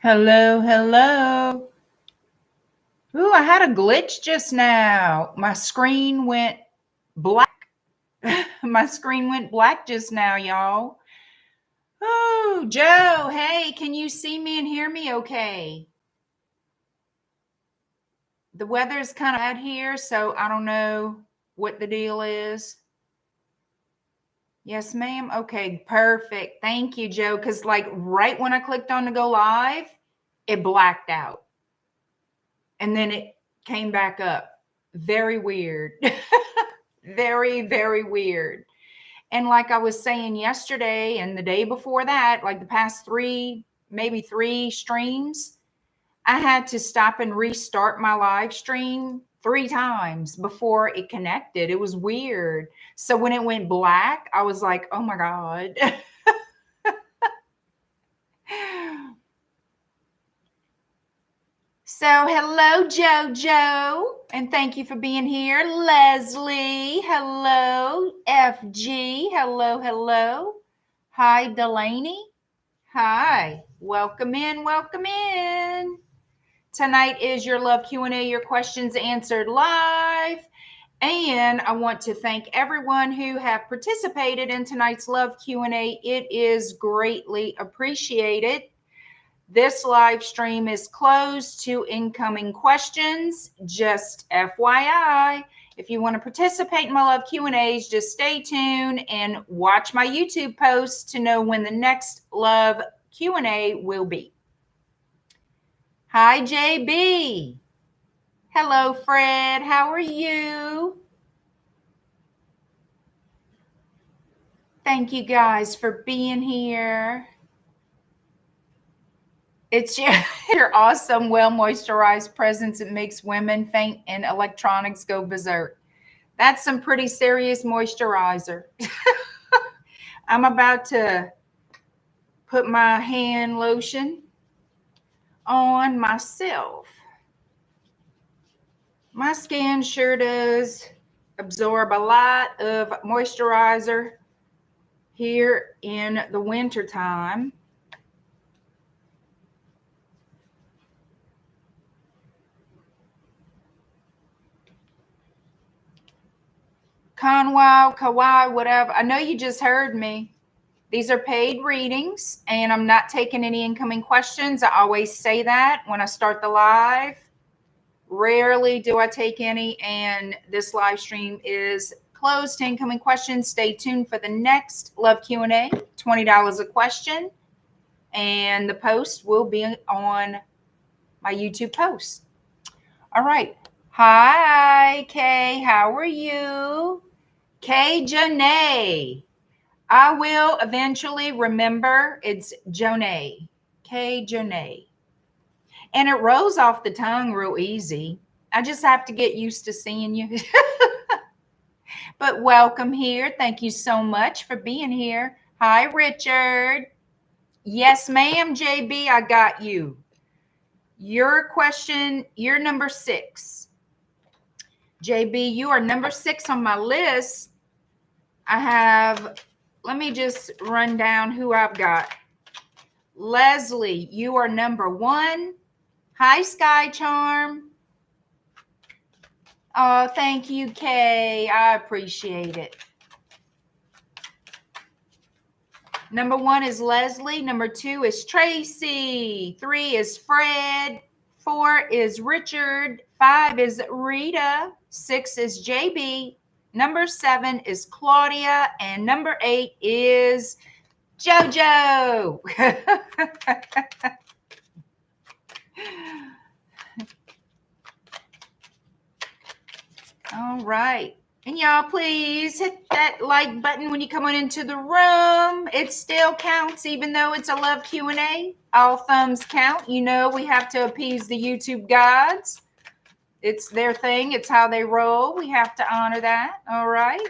Hello, hello. Ooh, I had a glitch just now. My screen went black. My screen went black just now, y'all. Oh, Joe, hey, can you see me and hear me okay? The weather's kind of bad here, so I don't know what the deal is. Yes, ma'am. Okay, perfect. Thank you, Joe. Because, like, right when I clicked on to go live, it blacked out. And then it came back up. Very weird. Very, very weird. And like I was saying yesterday and the day before that, like the past maybe three streams, I had to stop and restart my live stream 3 times before it connected. It was weird. So when it went black, I was like, oh my God. So, hello, JoJo, and thank you for being here. Leslie, hello. FG, hello, hello. Hi, Delaney. Hi, welcome in, welcome in. Tonight is your love Q&A, your questions answered live. And I want to thank everyone who have participated in tonight's love Q&A. It is greatly appreciated. This live stream is closed to incoming questions. Just FYI, if you want to participate in my love Q&As, just stay tuned and watch my YouTube posts to know when the next love Q&A will be. Hi, JBEE. Hello, Fred. How are you? Thank you guys for being here. It's your awesome, well-moisturized presence that makes women faint and electronics go berserk. That's some pretty serious moisturizer. I'm about to put my hand lotion on myself. My skin sure does absorb a lot of moisturizer here in the winter time. Conwow, Kawai, whatever. I know you just heard me. These are paid readings, and I'm not taking any incoming questions. I always say that when I start the live. Rarely do I take any, and this live stream is closed to incoming questions. Stay tuned for the next love Q&A, $20 a question, and the post will be on my YouTube post. All right. Hi, Kay. How are you? Kay Janae. I will eventually remember it's Jonay. Kay Janae. And it rolls off the tongue real easy. I just have to get used to seeing you. But welcome here. Thank you so much for being here. Hi, Richard. Yes, ma'am, JB, I got you. Your question, you're number 6. JB, you are number 6 on my list. Let me just run down who I've got. Leslie, you are number 1. Hi, Sky Charm. Oh, thank you, Kay. I appreciate it. Number 1 is Leslie. Number 2 is Tracy. 3 is Fred. 4 is Richard. 5 is Rita. 6 is JB. Number 7 is Claudia. And number 8 is JoJo. All right. And y'all, please hit that like button when you come on into the room. It still counts, even though it's a love Q&A. All thumbs count. You know we have to appease the YouTube gods. It's their thing. It's how they roll. We have to honor that. All right.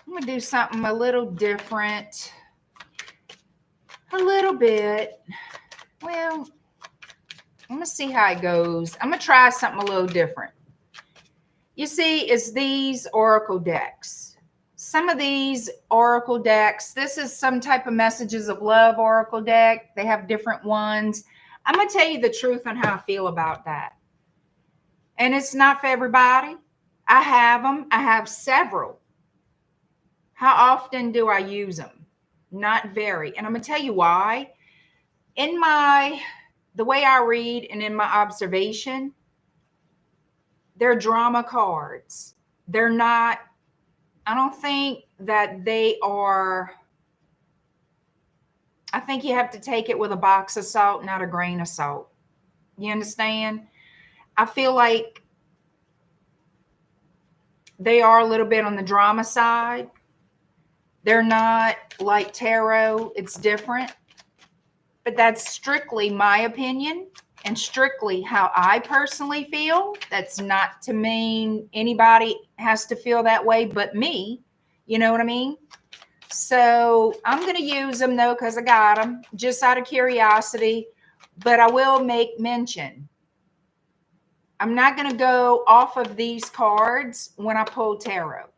I'm going to do something a little different. A little bit. Well, I'm going to see how it goes. I'm going to try something a little different. You see, it's these oracle decks. some of these oracle decks, this is some type of messages of love oracle deck. They have different ones. I'm going to tell you the truth on how I feel about that. And it's not for everybody. I have them. I have several. How often do I use them? Not very. And I'm going to tell you why. In the way I read and in my observation, they're drama cards. They're not, I don't think that they are, I think you have to take it with a box of salt, not a grain of salt. You understand? I feel like they are a little bit on the drama side. They're not like tarot. It's different. But that's strictly my opinion and strictly how I personally feel. That's not to mean anybody has to feel that way but me. You know what I mean? So I'm going to use them though because I got them just out of curiosity. But I will make mention. I'm not going to go off of these cards when I pull tarot.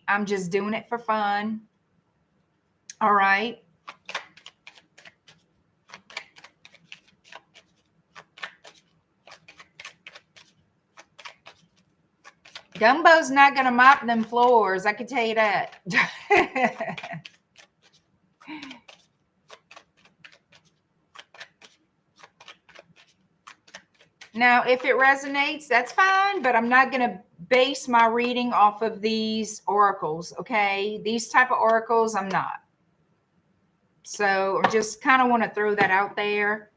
I'm just doing it for fun. All right. Dumbo's not going to mop them floors. I can tell you that. Now, if it resonates, that's fine, but I'm not going to base my reading off of these oracles, okay? These type of oracles, I'm not. So I just kind of want to throw that out there.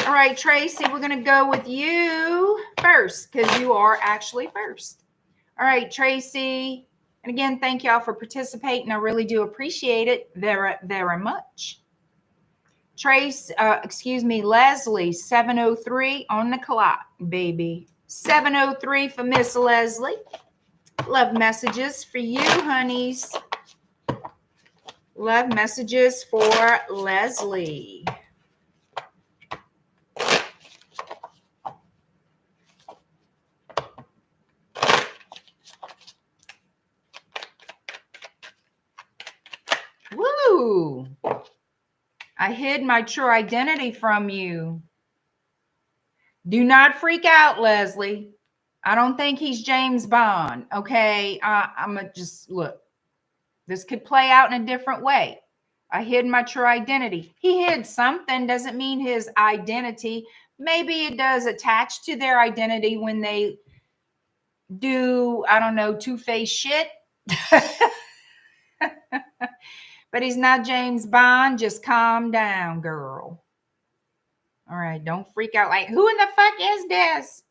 All right, Tracy, we're going to go with you first because you are actually first. All right, Tracy. And again, thank y'all for participating. I really do appreciate it very, very much. Leslie, 703 on the clock, baby. 703 for Miss Leslie. Love messages for you, honeys. Love messages for Leslie. Woo! I hid my true identity from you. Do not freak out, Leslie. I don't think he's James Bond, okay? I'm going to just look. This could play out in a different way. I hid my true identity. He hid something. Doesn't mean his identity. Maybe it does attach to their identity when they do, I don't know, two-faced shit. But he's not James Bond. Just calm down, girl. All right, don't freak out like, who in the fuck is this?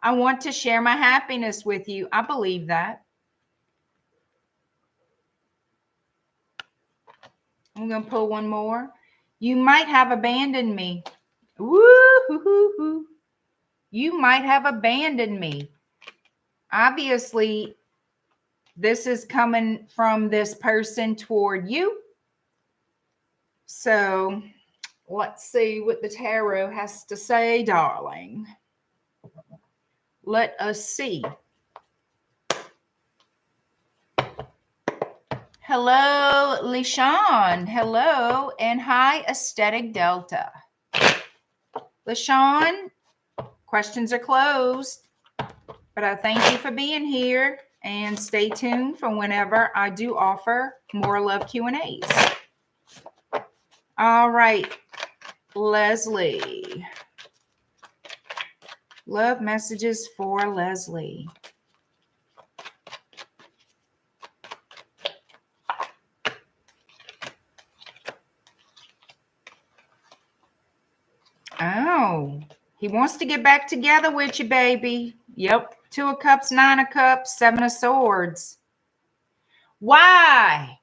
I want to share my happiness with you. I believe that. I'm going to pull one more. You might have abandoned me. Woo-hoo-hoo-hoo. You might have abandoned me. Obviously, this is coming from this person toward you. So let's see what the tarot has to say, darling. Let us see. Hello, LaShawn. Hello, and hi, Aesthetic Delta. LaShawn, questions are closed, but I thank you for being here, and stay tuned for whenever I do offer more love Q&As. All right, Leslie. Love messages for Leslie. Oh, he wants to get back together with you, baby. Yep. 2 of Cups, 9 of Cups, 7 of Swords. Why?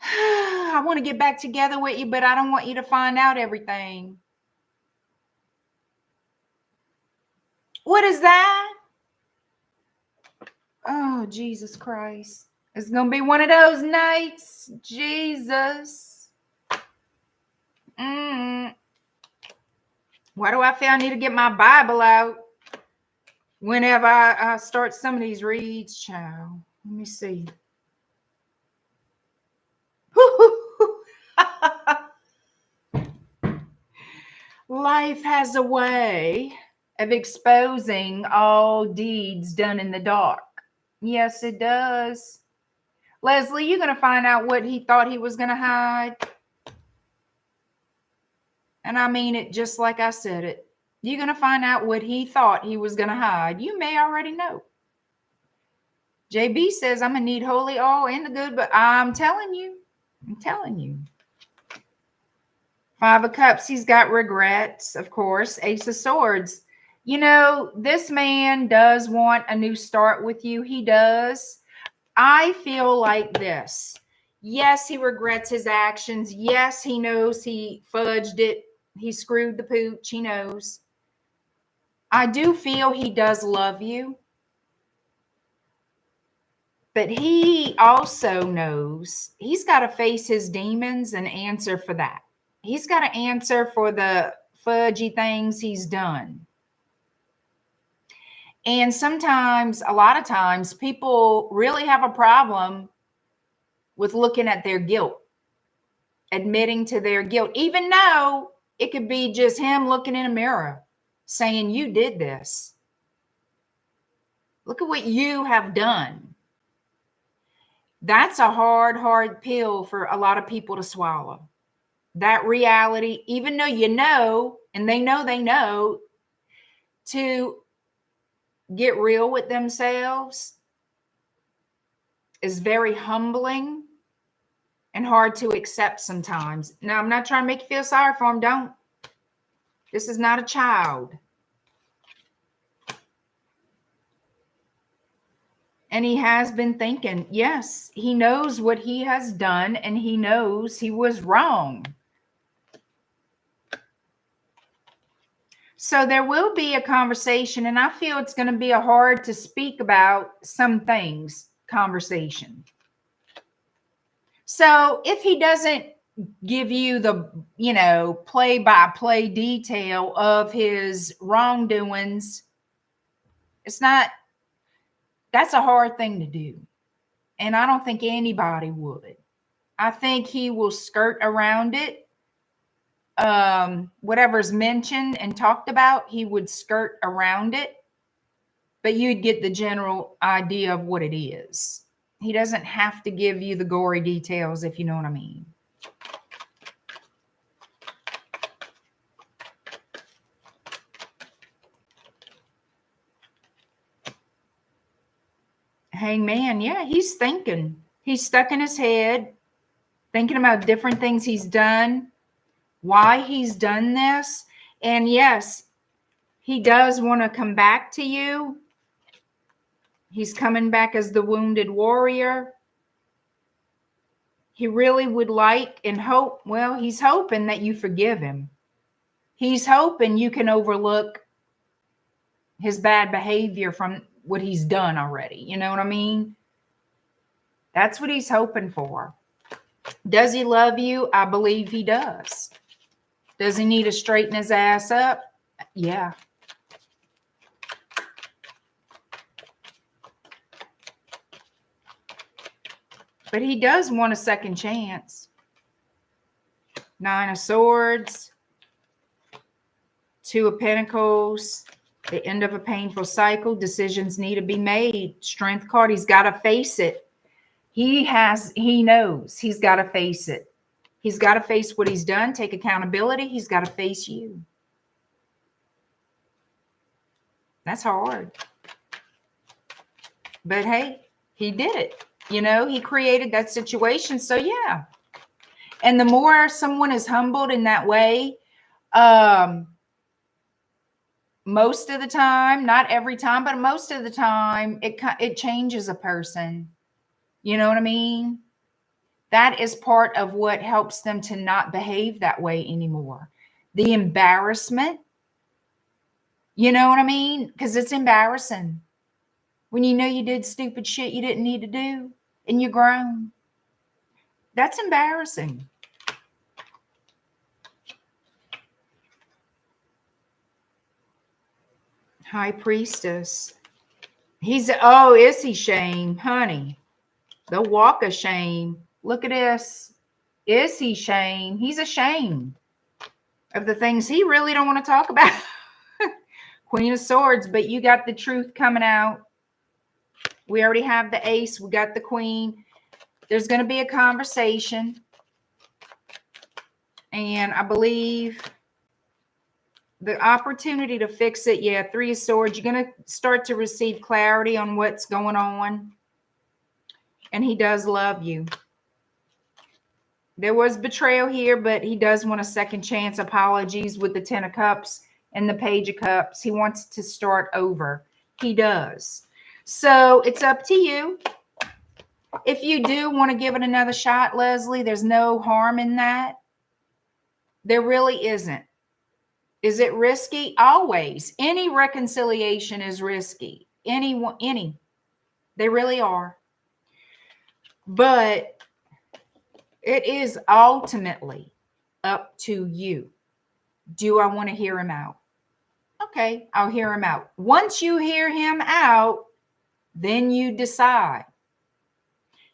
I want to get back together with you, but I don't want you to find out everything. What is that? Oh, Jesus Christ. It's going to be one of those nights. Jesus. Why do I feel I need to get my Bible out? Whenever I start some of these reads, child, let me see. Life has a way of exposing all deeds done in the dark. Yes, it does. Leslie, you're going to find out what he thought he was going to hide. And I mean it just like I said it. You're going to find out what he thought he was going to hide. You may already know. JB says, I'm going to need holy oil and the good, but I'm telling you. Five of Cups, he's got regrets, of course. Ace of Swords. You know, this man does want a new start with you. He does. I feel like this. Yes, he regrets his actions. Yes, he knows he fudged it. He screwed the pooch. He knows. I do feel he does love you. But he also knows he's got to face his demons and answer for that. He's got to answer for the fudgy things he's done. And sometimes, a lot of times, people really have a problem with looking at their guilt, admitting to their guilt, even though it could be just him looking in a mirror saying, you did this. Look at what you have done. That's a hard pill for a lot of people to swallow. That reality, even though you know, and they know, to get real with themselves is very humbling and hard to accept sometimes. Now, I'm not trying to make you feel sorry for them. Don't. This is not a child. And he has been thinking, yes, he knows what he has done and he knows he was wrong. So there will be a conversation, and I feel it's going to be a hard to speak about some things conversation. So if he doesn't give you the, play-by-play detail of his wrongdoings, that's a hard thing to do. And I don't think anybody would. I think he will skirt around it. Whatever's mentioned and talked about, he would skirt around it. But you'd get the general idea of what it is. He doesn't have to give you the gory details, if you know what I mean. Hangman, yeah, he's thinking. He's stuck in his head, thinking about different things he's done, why he's done this. And yes, he does want to come back to you. He's coming back as the wounded warrior. He really would like and hope, well, he's hoping that you forgive him. He's hoping you can overlook his bad behavior from what he's done already. You know what I mean? That's what he's hoping for. Does he love you? I believe he does. Does he need to straighten his ass up? Yeah. But he does want a second chance. Nine of Swords. Two of Pentacles. The end of a painful cycle. Decisions need to be made. Strength card. He's got to face it. He knows he's got to face it. He's got to face what he's done. Take accountability. He's got to face you. That's hard. But hey, he did it. He created that situation. So yeah. And the more someone is humbled in that way, most of the time, not every time, but most of the time, it changes a person. You know what I mean? That is part of what helps them to not behave that way anymore. The embarrassment. You know what I mean? Because it's embarrassing. When you know you did stupid shit you didn't need to do and you're grown. That's embarrassing. High Priestess. Is he shame, honey? The walk of shame. Look at this. Is he shame? He's ashamed of the things he really don't want to talk about. Queen of Swords, but you got the truth coming out. We already have the ace. We got the queen. There's going to be a conversation. And I believe the opportunity to fix it. Yeah, Three of Swords. You're going to start to receive clarity on what's going on. And he does love you. There was betrayal here, but he does want a second chance. Apologies with the Ten of Cups and the Page of Cups. He wants to start over. He does. So it's up to you. If you do want to give it another shot, Leslie, there's no harm in that. There really isn't. Is it risky? Always. Any reconciliation is risky. Any. They really are. But it is ultimately up to you. Do I want to hear him out? Okay, I'll hear him out. Once you hear him out, then you decide.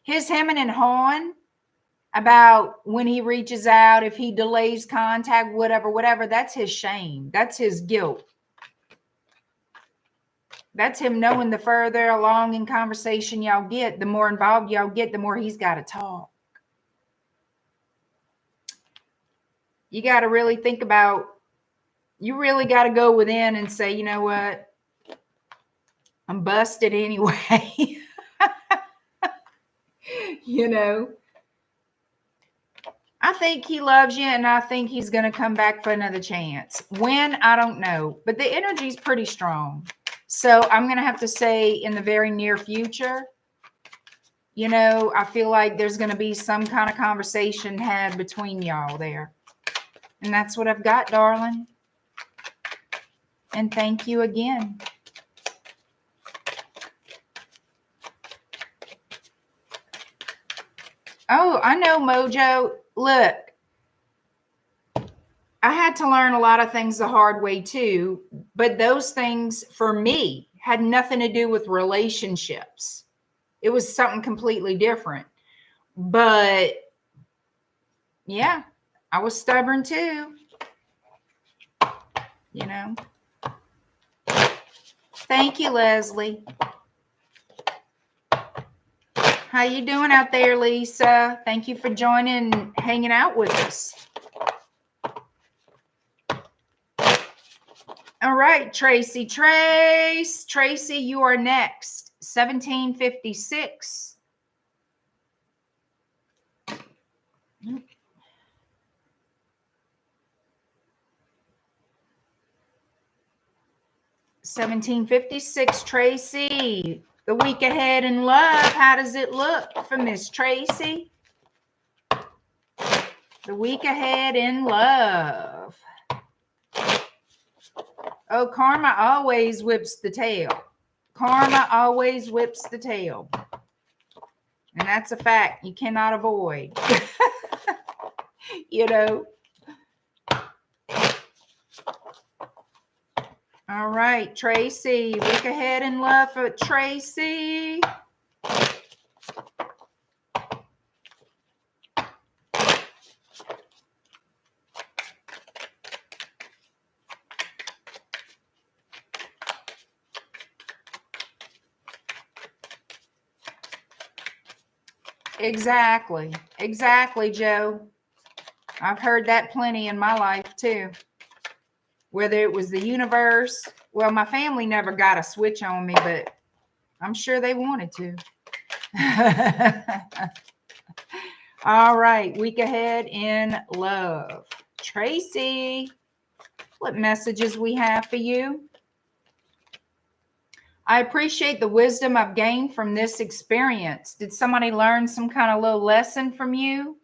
His hemming and hawing about when he reaches out, if he delays contact, whatever, that's his shame. That's his guilt. That's him knowing the further along in conversation y'all get, the more involved y'all get, the more he's got to talk. You got to really think about, you really got to go within and say, you know what? I'm busted anyway. You know, I think he loves you and I think he's going to come back for another chance. When, I don't know, but the energy's pretty strong. So I'm going to have to say in the very near future, you know, I feel like there's going to be some kind of conversation had between y'all there. And that's what I've got, darling. And thank you again. Oh, I know, Mojo. Look, I had to learn a lot of things the hard way too, but those things for me had nothing to do with relationships. It was something completely different. But yeah, I was stubborn too. You know. Thank you, Leslie. How you doing out there, Lisa? Thank you for joining and hanging out with us. All right, Tracy. Tracy, you are next. 1756. Nope. 1756, Tracy. The week ahead in love. How does it look for Miss Tracy? The week ahead in love. Oh, karma always whips the tail. Karma always whips the tail. And that's a fact you cannot avoid. You know. All right, Tracy. Week ahead in love for Tracy. Exactly. Exactly, Joe. I've heard that plenty in my life too. Whether it was the universe. Well, my family never got a switch on me, but I'm sure they wanted to. All right. Week ahead in love. Tracy, what messages we have for you? I appreciate the wisdom I've gained from this experience. Did somebody learn some kind of little lesson from you?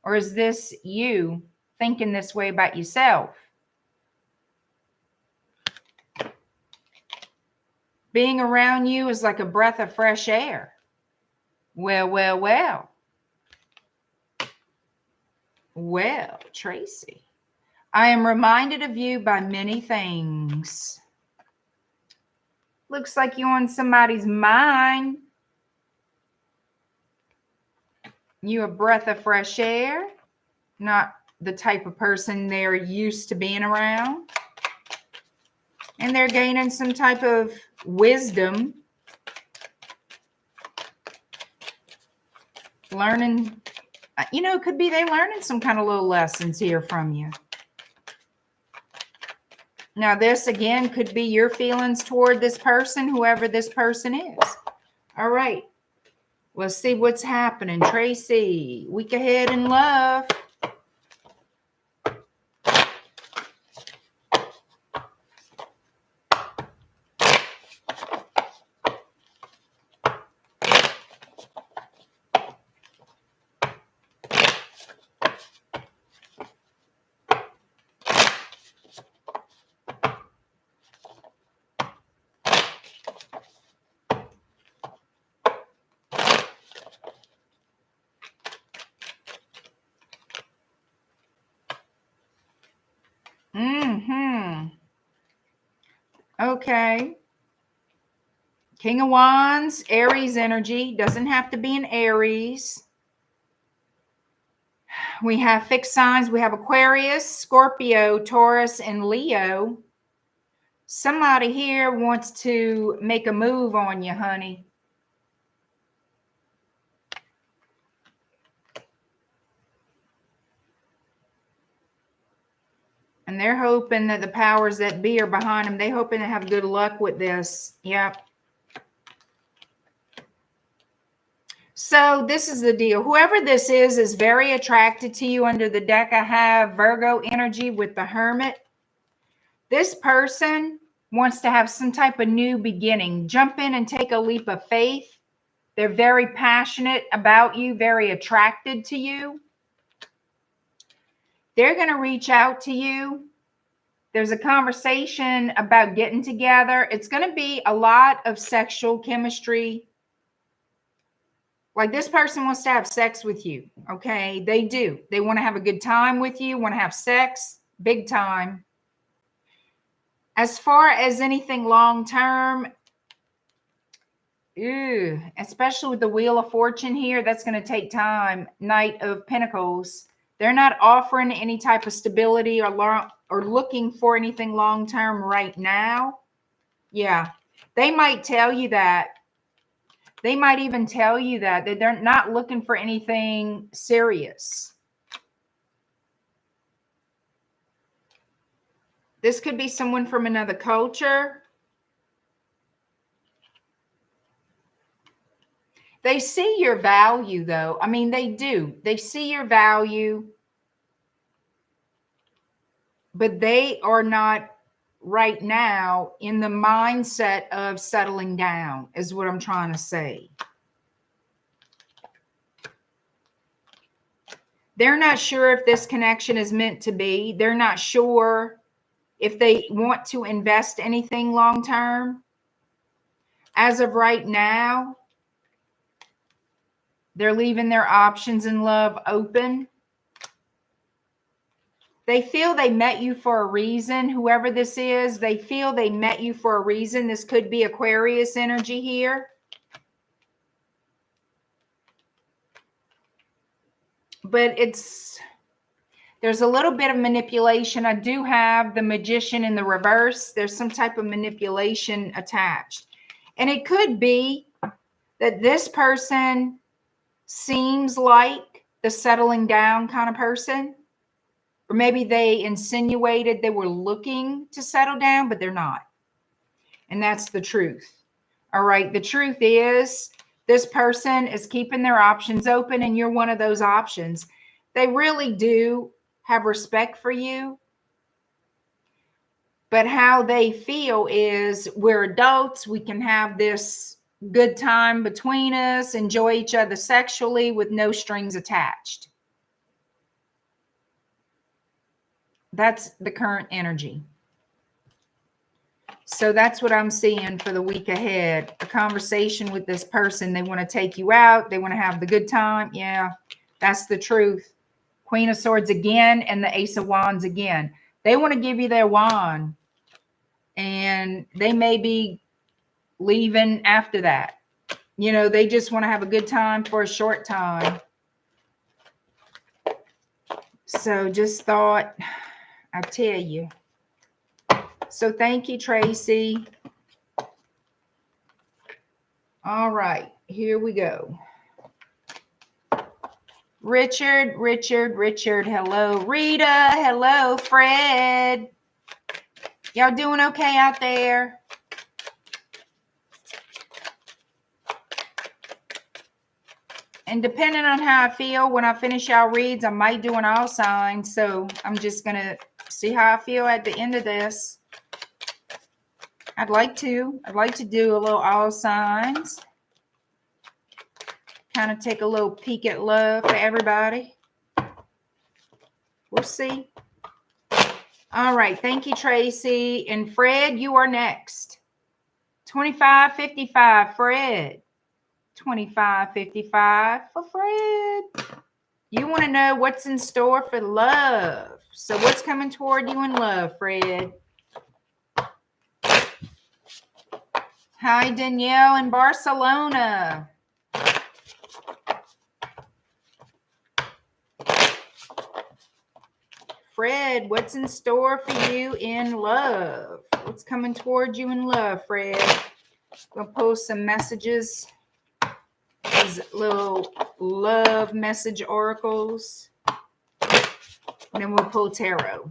Or is this you thinking this way about yourself? Being around you is like a breath of fresh air. Well, well, well. Well, Tracy, I am reminded of you by many things. Looks like you're on somebody's mind. You a breath of fresh air. Not the type of person they're used to being around. And they're gaining some type of wisdom. Learning, you know, it could be they learning some kind of little lessons here from you. Now, this again could be your feelings toward this person, whoever this person is. All right. Let's see what's happening. Tracy, week ahead in love. Okay. King of Wands, Aries energy. Doesn't have to be an Aries. We have fixed signs. We have Aquarius, Scorpio, Taurus, and Leo. Somebody here wants to make a move on you, honey. And they're hoping that the powers that be are behind them. They're hoping to have good luck with this. Yep. So this is the deal. Whoever this is very attracted to you. Under the deck, I have Virgo energy with the Hermit. This person wants to have some type of new beginning. Jump in and take a leap of faith. They're very passionate about you, very attracted to you. They're going to reach out to you. There's a conversation about getting together. It's going to be a lot of sexual chemistry. Like this person wants to have sex with you. Okay, they do. They want to have a good time with you, want to have sex, big time. As far as anything long term, especially with the Wheel of Fortune here, that's going to take time. Knight of Pentacles. They're not offering any type of stability or looking for anything long term right now. Yeah, they might tell you that. They might even tell you that they're not looking for anything serious. This could be someone from another culture. They see your value, though. I mean, they do. They see your value, but they are not right now in the mindset of settling down, is what I'm trying to say. They're not sure if this connection is meant to be. They're not sure if they want to invest anything long term. As of right now, they're leaving their options in love open. They feel they met you for a reason. Whoever this is, they feel they met you for a reason. This could be Aquarius energy here. But there's a little bit of manipulation. I do have the Magician in the reverse. There's some type of manipulation attached. And it could be that this person seems like the settling down kind of person. Or maybe they insinuated they were looking to settle down, but they're not. And that's the truth. All right. The truth is this person is keeping their options open, and you're one of those options. They really do have respect for you. But how they feel is we're adults. We can have this good time between us, enjoy each other sexually with no strings attached. That's the current energy. So that's what I'm seeing for the week ahead. A conversation with this person. They want to take you out. They want to have the good time. Yeah, that's the truth. Queen of Swords again and the Ace of Wands again. They want to give you their wand. And they may be leaving after that. You know, they just want to have a good time for a short time. So just thought I'd tell you. So thank you, Tracy. All right, here we go. Richard, hello. Rita, hello. Fred. Y'all doing okay out there? And depending on how I feel when I finish y'all reads, I might do an all sign. So I'm just going to see how I feel at the end of this. I'd like to do a little all signs. Kind of take a little peek at love for everybody. We'll see. All right. Thank you, Tracy. And Fred, you are next. 2555, Fred. 2555 for Fred. You want to know what's in store for love. So what's coming toward you in love, Fred? Hi, Danielle in Barcelona. Fred, what's in store for you in love? What's coming toward you in love, Fred? We'll post some messages. These little love message oracles. And then we'll pull tarot.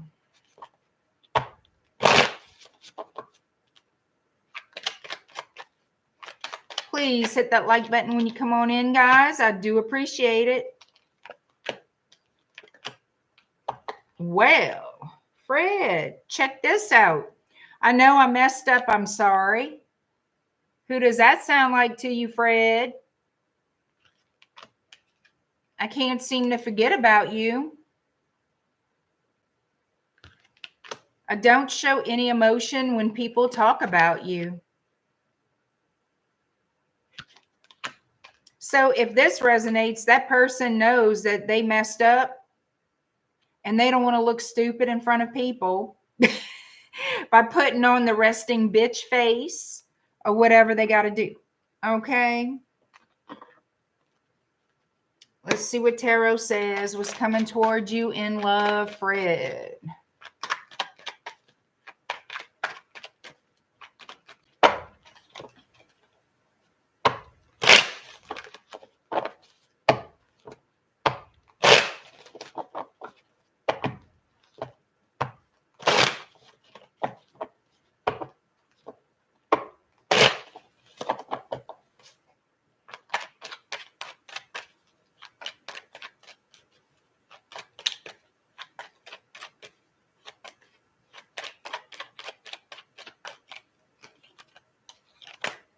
Please hit that like button when you come on in, guys. I do appreciate it. Well, Fred, check this out. I know I messed up. I'm sorry. Who does that sound like to you, Fred? I can't seem to forget about you. I don't show any emotion when people talk about you. So if this resonates, that person knows that they messed up and they don't want to look stupid in front of people by putting on the resting bitch face or whatever they got to do. Okay. Let's see what tarot says. What's coming toward you in love, Fred?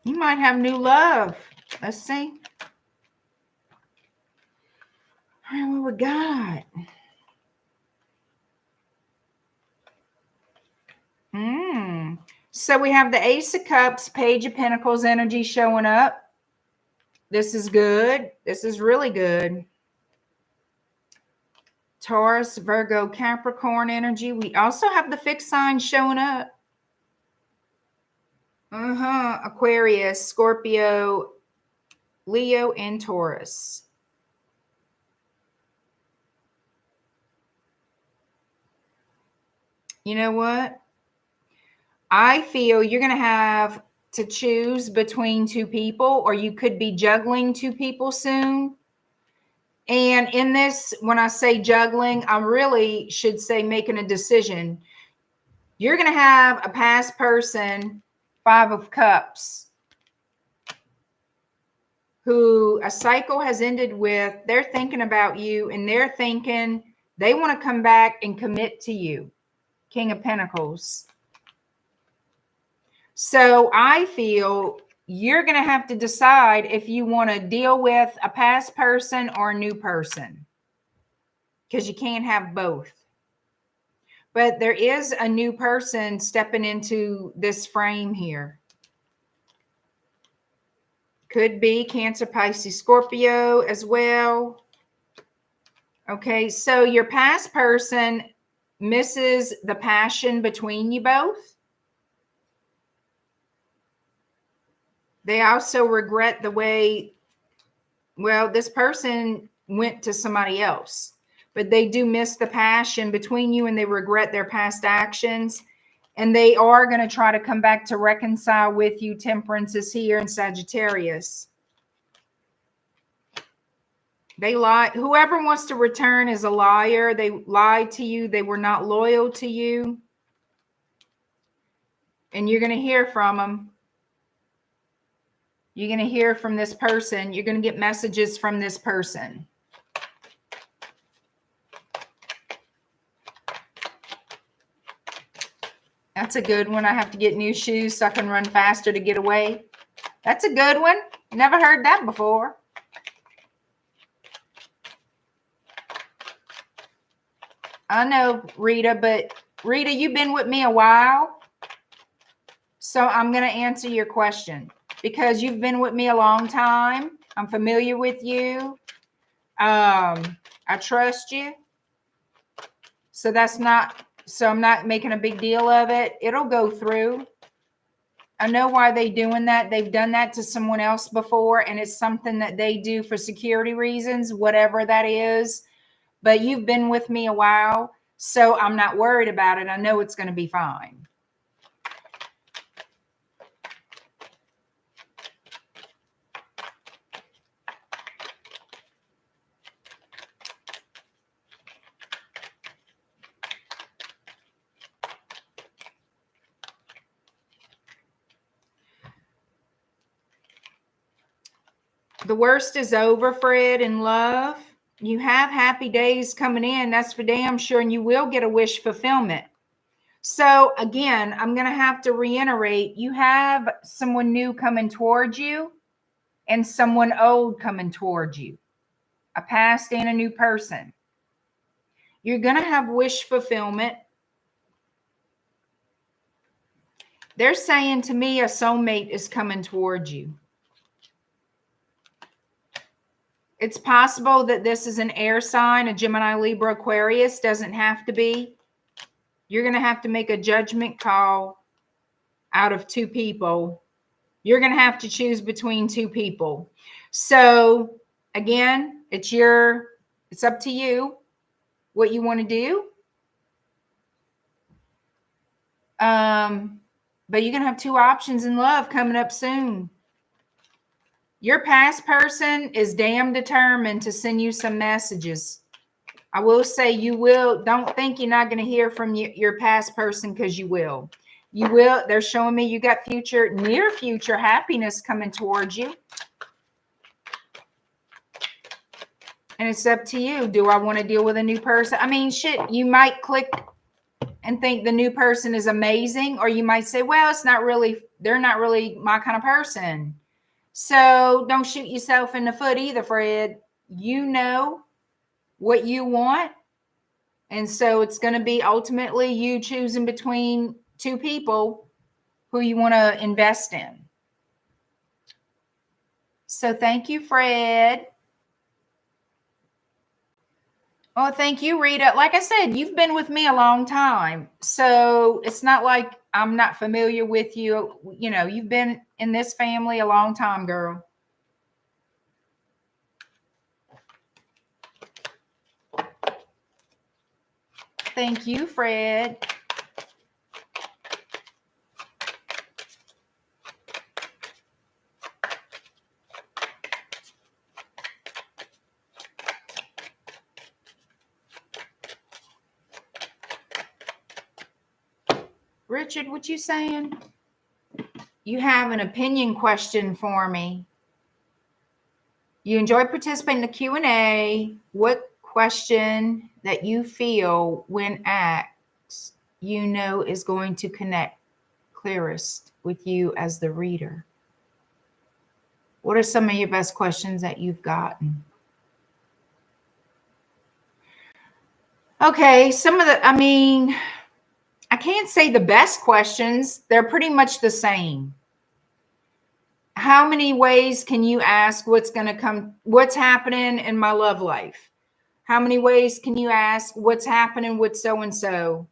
You might have new love. Let's see. All right, what we got? So we have the Ace of Cups, Page of Pentacles energy showing up. This is good. This is really good. Taurus, Virgo, Capricorn energy. We also have the fixed sign showing up. Aquarius, Scorpio, Leo, and Taurus. You know what? I feel you're going to have to choose between two people, or you could be juggling two people soon. And in this, when I say juggling, I really should say making a decision. You're going to have a past person, Five of Cups, who a cycle has ended with. They're thinking about you, and they're thinking they want to come back and commit to you. King of Pentacles. So I feel you're going to have to decide if you want to deal with a past person or a new person, because you can't have both. But there is a new person stepping into this frame here. Could be Cancer, Pisces, Scorpio as well. Okay, so your past person misses the passion between you both. They also regret the way, well, this person went to somebody else, but they do miss the passion between you and they regret their past actions. And they are going to try to come back to reconcile with you. Temperance is here in Sagittarius. They lie. Whoever wants to return is a liar. They lied to you. They were not loyal to you. And you're going to hear from them. You're going to hear from this person. You're going to get messages from this person. That's a good one. I have to get new shoes so I can run faster to get away. That's a good one. Never heard that before. I know, Rita, but Rita, you've been with me a while. So I'm going to answer your question because you've been with me a long time. I'm familiar with you. I trust you. So I'm not making a big deal of it. It'll go through. I know why they're doing that. They've done that to someone else before, and it's something that they do for security reasons, whatever that is. But you've been with me a while, so I'm not worried about it. I know it's going to be fine. The worst is over, Fred, in love. You have happy days coming in. That's for damn sure. And you will get a wish fulfillment. So again, I'm going to have to reiterate, you have someone new coming towards you and someone old coming towards you, a past and a new person. You're going to have wish fulfillment. They're saying to me a soulmate is coming towards you. It's possible that this is an air sign, a Gemini, Libra, Aquarius. Doesn't have to be. You're going to have to make a judgment call out of two people. You're going to have to choose between two people. So again, it's up to you what you want to do. But you're going to have two options in love coming up soon. Your past person is damn determined to send you some messages. I will say you will. Don't think you're not going to hear from your past person, because you will. You will. They're showing me you got near future happiness coming towards you. And it's up to you. Do I want to deal with a new person? I mean, shit, you might click and think the new person is amazing, or you might say, well, they're not really my kind of person. So don't shoot yourself in the foot either, Fred. You know what you want. And so it's going to be ultimately you choosing between two people who you want to invest in. So thank you, Fred. Oh, thank you, Rita. Like I said, you've been with me a long time. So it's not like I'm not familiar with you. You know, you've been in this family a long time, girl. Thank you, Fred. Richard, what you saying? You have an opinion question for me. You enjoy participating in the Q&A. What question that you feel when asked, you know, is going to connect clearest with you as the reader? What are some of your best questions that you've gotten? Okay, I can't say the best questions. They're pretty much the same. How many ways can you ask what's happening in my love life? How many ways can you ask what's happening with so-and-so?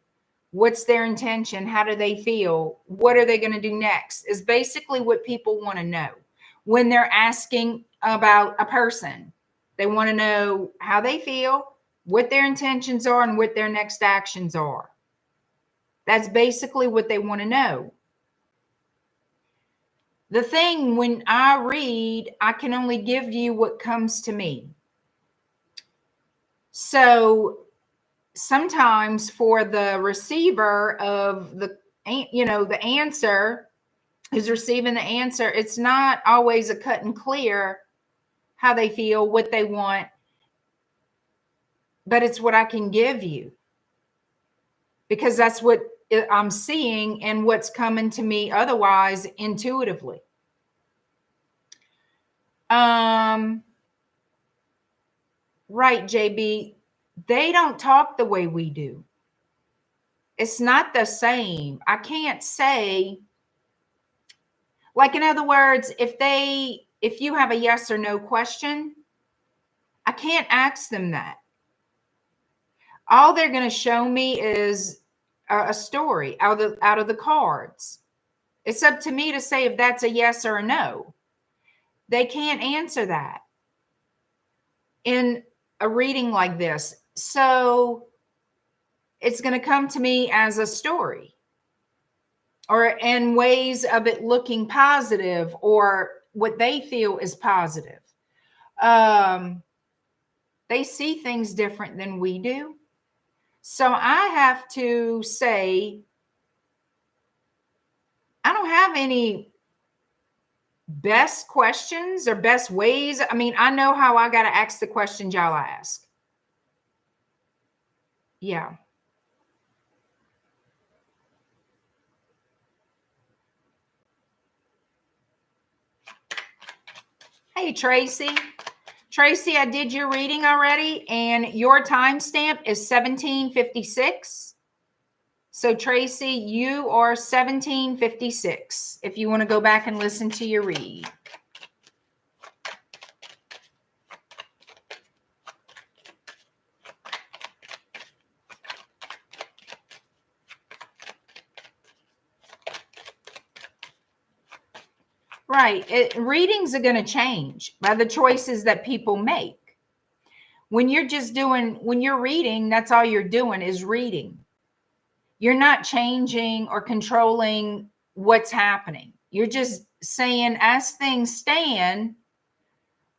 What's their intention? How do they feel? What are they going to do next? Is basically what people want to know. when they're asking about a person. They want to know how they feel, what their intentions are, and what their next actions are. That's basically what they want to know. The thing, when I read, I can only give you what comes to me. So sometimes for the receiver of the, the answer, who's receiving the answer, it's not always a cut and clear how they feel, what they want, but it's what I can give you, because that's what I'm seeing and what's coming to me otherwise intuitively. Right, JB, they don't talk the way we do. It's not the same. I can't say, like, in other words, if you have a yes or no question, I can't ask them that. All they're going to show me is a story out of the cards. It's up to me to say if that's a yes or a no. They can't answer that in a reading like this. So it's going to come to me as a story, or in ways of it looking positive, or what they feel is positive. They see things different than we do. So I have to say, I don't have any best questions or best ways. I mean, I know how I got to ask the questions y'all ask. Yeah. Hey, Tracy. Tracy, I did your reading already, and your timestamp is 1756. So, Tracy, you are 1756 if you want to go back and listen to your read. Right. Readings are going to change by the choices that people make. When you're reading, that's all you're doing is reading. You're not changing or controlling what's happening. You're just saying, as things stand,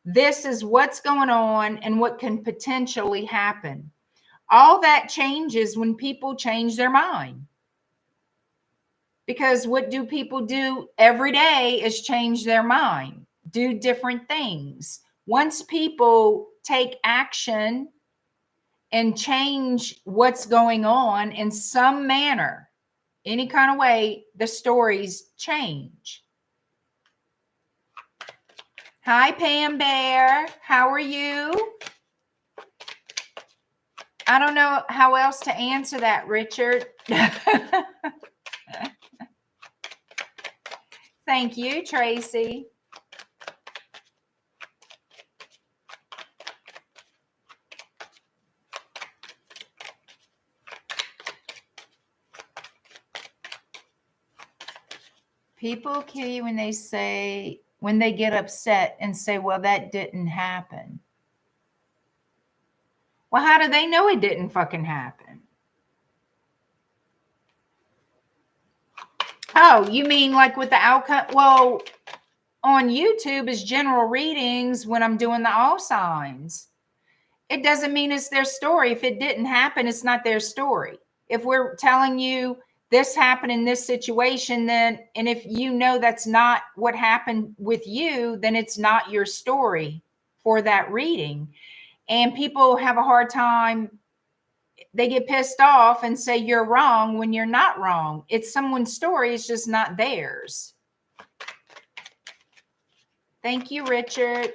this is what's going on and what can potentially happen. All that changes when people change their mind. Because what do people do every day is change their mind, do different things. Once people take action and change what's going on in some manner, any kind of way, the stories change. Hi, Pam Bear. How are you? I don't know how else to answer that, Richard. Thank you, Tracy. People kill you when they get upset and say, well, that didn't happen. Well, how do they know it didn't fucking happen? Oh, you mean like with the outcome? Well, on YouTube is general readings when I'm doing the all signs. It doesn't mean it's their story. If it didn't happen, it's not their story. If we're telling you this happened in this situation, then, and if you know that's not what happened with you, then it's not your story for that reading. And people have a hard time. They get pissed off and say you're wrong when you're not wrong. It's someone's story. It's just not theirs. Thank you, Richard.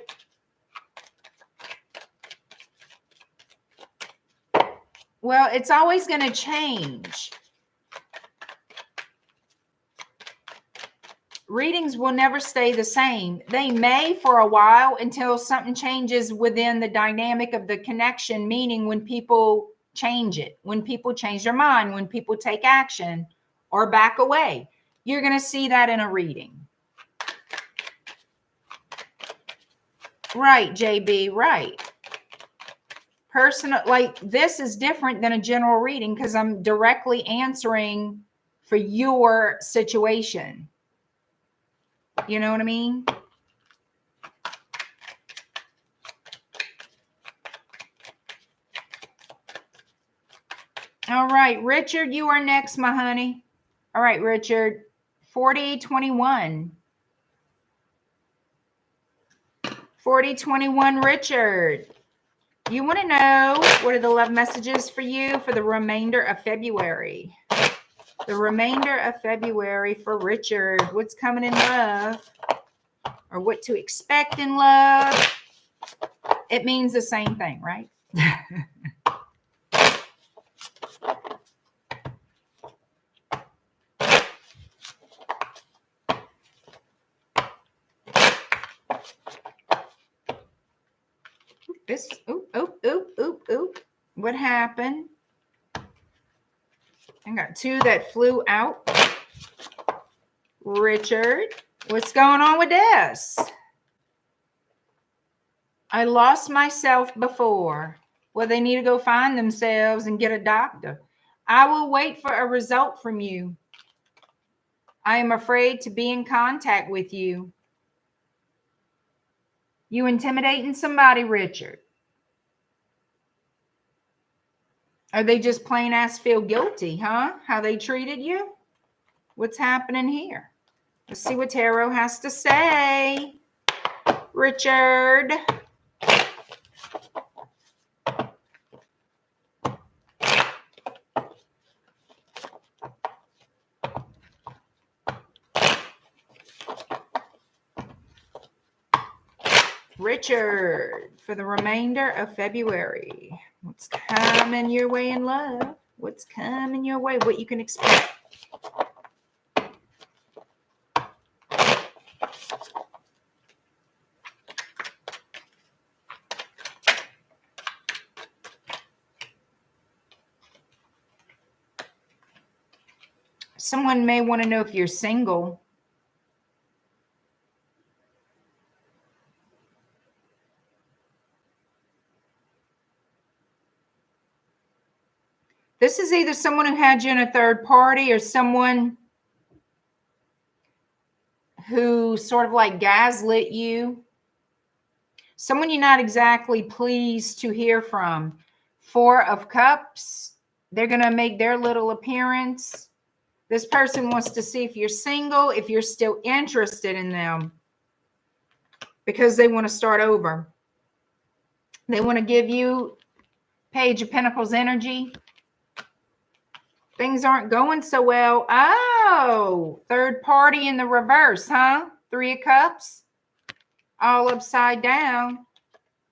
Well, it's always going to change. Readings will never stay the same. They may for a while until something changes within the dynamic of the connection, meaning when people change it, when people change their mind, when people take action or back away. You're going to see that in a reading. Right, JB, right. Personal, like this is different than a general reading because I'm directly answering for your situation. You know what I mean? All right, Richard, you are next, my honey. All right, Richard, 4021. 4021, Richard. You want to know what are the love messages for you for the remainder of February? The remainder of February for Richard. What's coming in love? Or what to expect in love? It means the same thing, right? This, oop, oop, oop, oop, oop. What happened? I got two that flew out. Richard, what's going on with this? I lost myself before. Well, they need to go find themselves and get a doctor. I will wait for a result from you. I am afraid to be in contact with you. You intimidating somebody, Richard? Or they just plain ass feel guilty, huh? How they treated you? What's happening here? Let's see what Tarot has to say. Richard. Richard, for the remainder of February. What's coming your way in love? What's coming your way? What you can expect? Someone may want to know if you're single. This is either someone who had you in a third party or someone who sort of like gaslit you. Someone you're not exactly pleased to hear from. Four of Cups. They're going to make their little appearance. This person wants to see if you're single, if you're still interested in them, because they want to start over. They want to give you Page of Pentacles energy. Things aren't going so well. Oh, third party in the reverse, huh? Three of Cups, all upside down.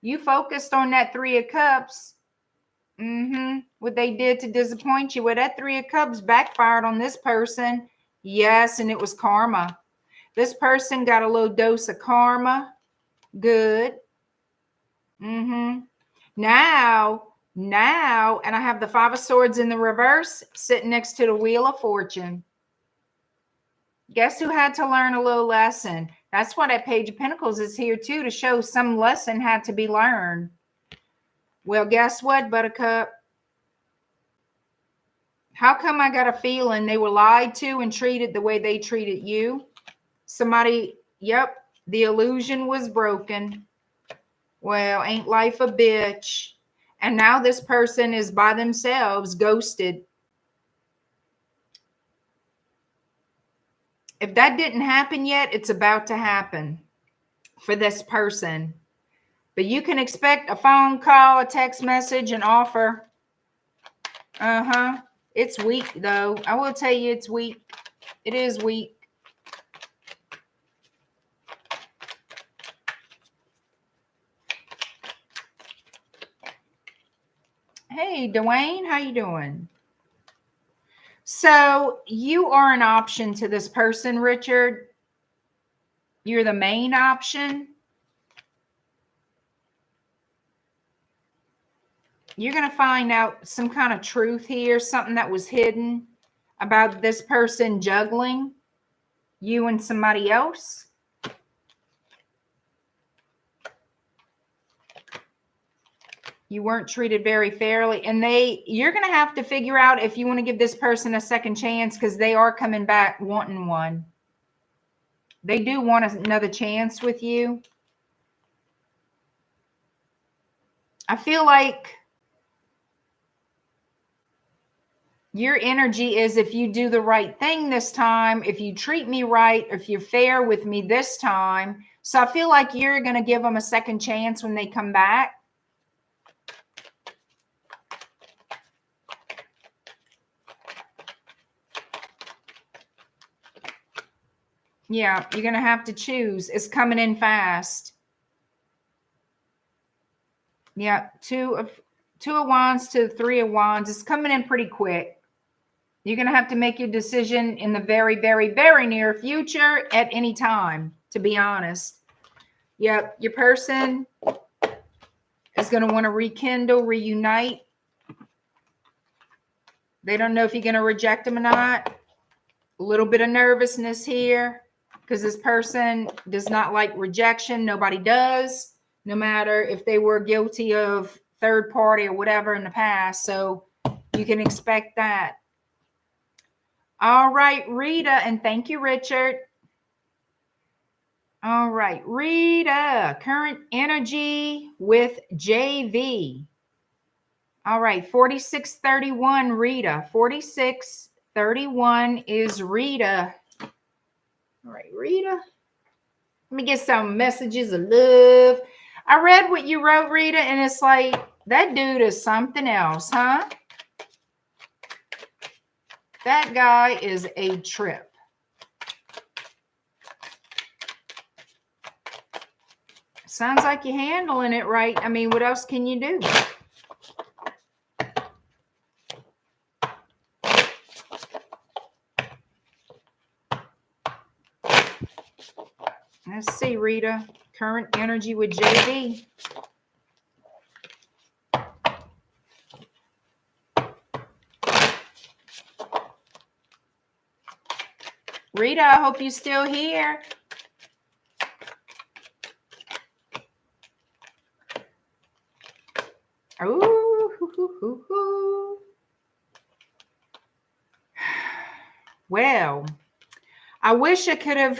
You focused on that Three of Cups. What they did to disappoint you. Well, that Three of Cups backfired on this person. Yes, and it was karma. This person got a little dose of karma. Good. Now, and I have the Five of Swords in the reverse sitting next to the Wheel of Fortune. Guess who had to learn a little lesson? That's why that Page of Pentacles is here too, to show some lesson had to be learned. Well, guess what, Buttercup? How come I got a feeling they were lied to and treated the way they treated you? Somebody, yep, the illusion was broken. Well, ain't life a bitch? And now this person is by themselves, ghosted. If that didn't happen yet, it's about to happen for this person. But you can expect a phone call, a text message, an offer. It's weak, though. I will tell you it's weak. It is weak. Hey, Dwayne, how you doing? So you are an option to this person, Richard. You're the main option. You're going to find out some kind of truth here, something that was hidden about this person juggling you and somebody else. You weren't treated very fairly. And you're going to have to figure out if you want to give this person a second chance, because they are coming back wanting one. They do want another chance with you. I feel like your energy is, if you do the right thing this time, if you treat me right, if you're fair with me this time. So I feel like you're going to give them a second chance when they come back. Yeah, you're going to have to choose. It's coming in fast. Yeah, two of wands to 3 of wands. It's coming in pretty quick. You're going to have to make your decision in the very, very, very near future at any time, to be honest. Yep, your person is going to want to rekindle, reunite. They don't know if you're going to reject them or not. A little bit of nervousness here, because this person does not like rejection. Nobody does, no matter if they were guilty of third party or whatever in the past. So you can expect that. All right, Rita, and thank you, Richard. All right, Rita, current energy with JV. All right, 4631, Rita. 4631 is Rita. All right, Rita. Let me get some messages of love. I read what you wrote, Rita, and it's like, that dude is something else, huh? That guy is a trip. Sounds like you're handling it right. I mean, what else can you do? Let's see, Rita. Current energy with JB. Rita, I hope you're still here. Ooh. Well, I wish I could have...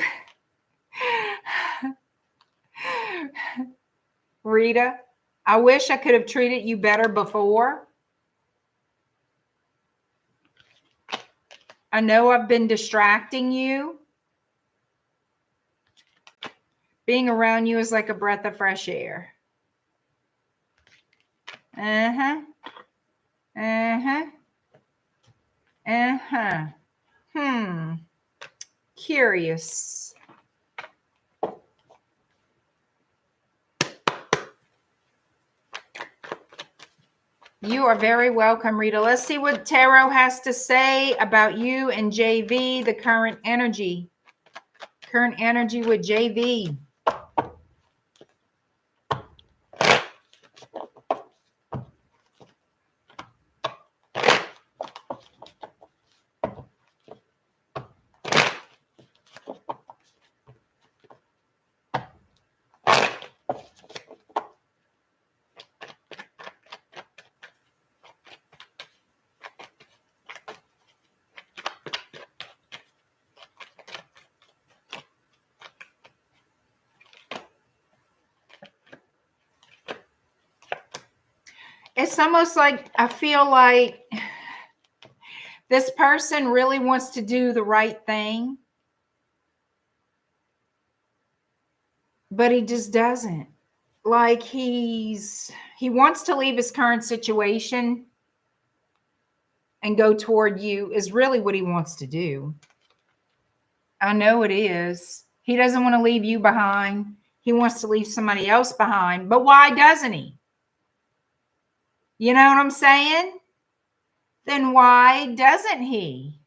Rita, I wish I could have treated you better before. I know I've been distracting you. Being around you is like a breath of fresh air. Uh-huh. Uh-huh. Uh-huh. Curious. You are very welcome, Rita. Let's see what Tarot has to say about you and JV, the current energy. Current energy with JV. It's almost like I feel like this person really wants to do the right thing, but he just doesn't. Like he wants to leave his current situation and go toward you is really what he wants to do. I know it is. He doesn't want to leave you behind. He wants to leave somebody else behind. But why doesn't he? You know what I'm saying? Then why doesn't he?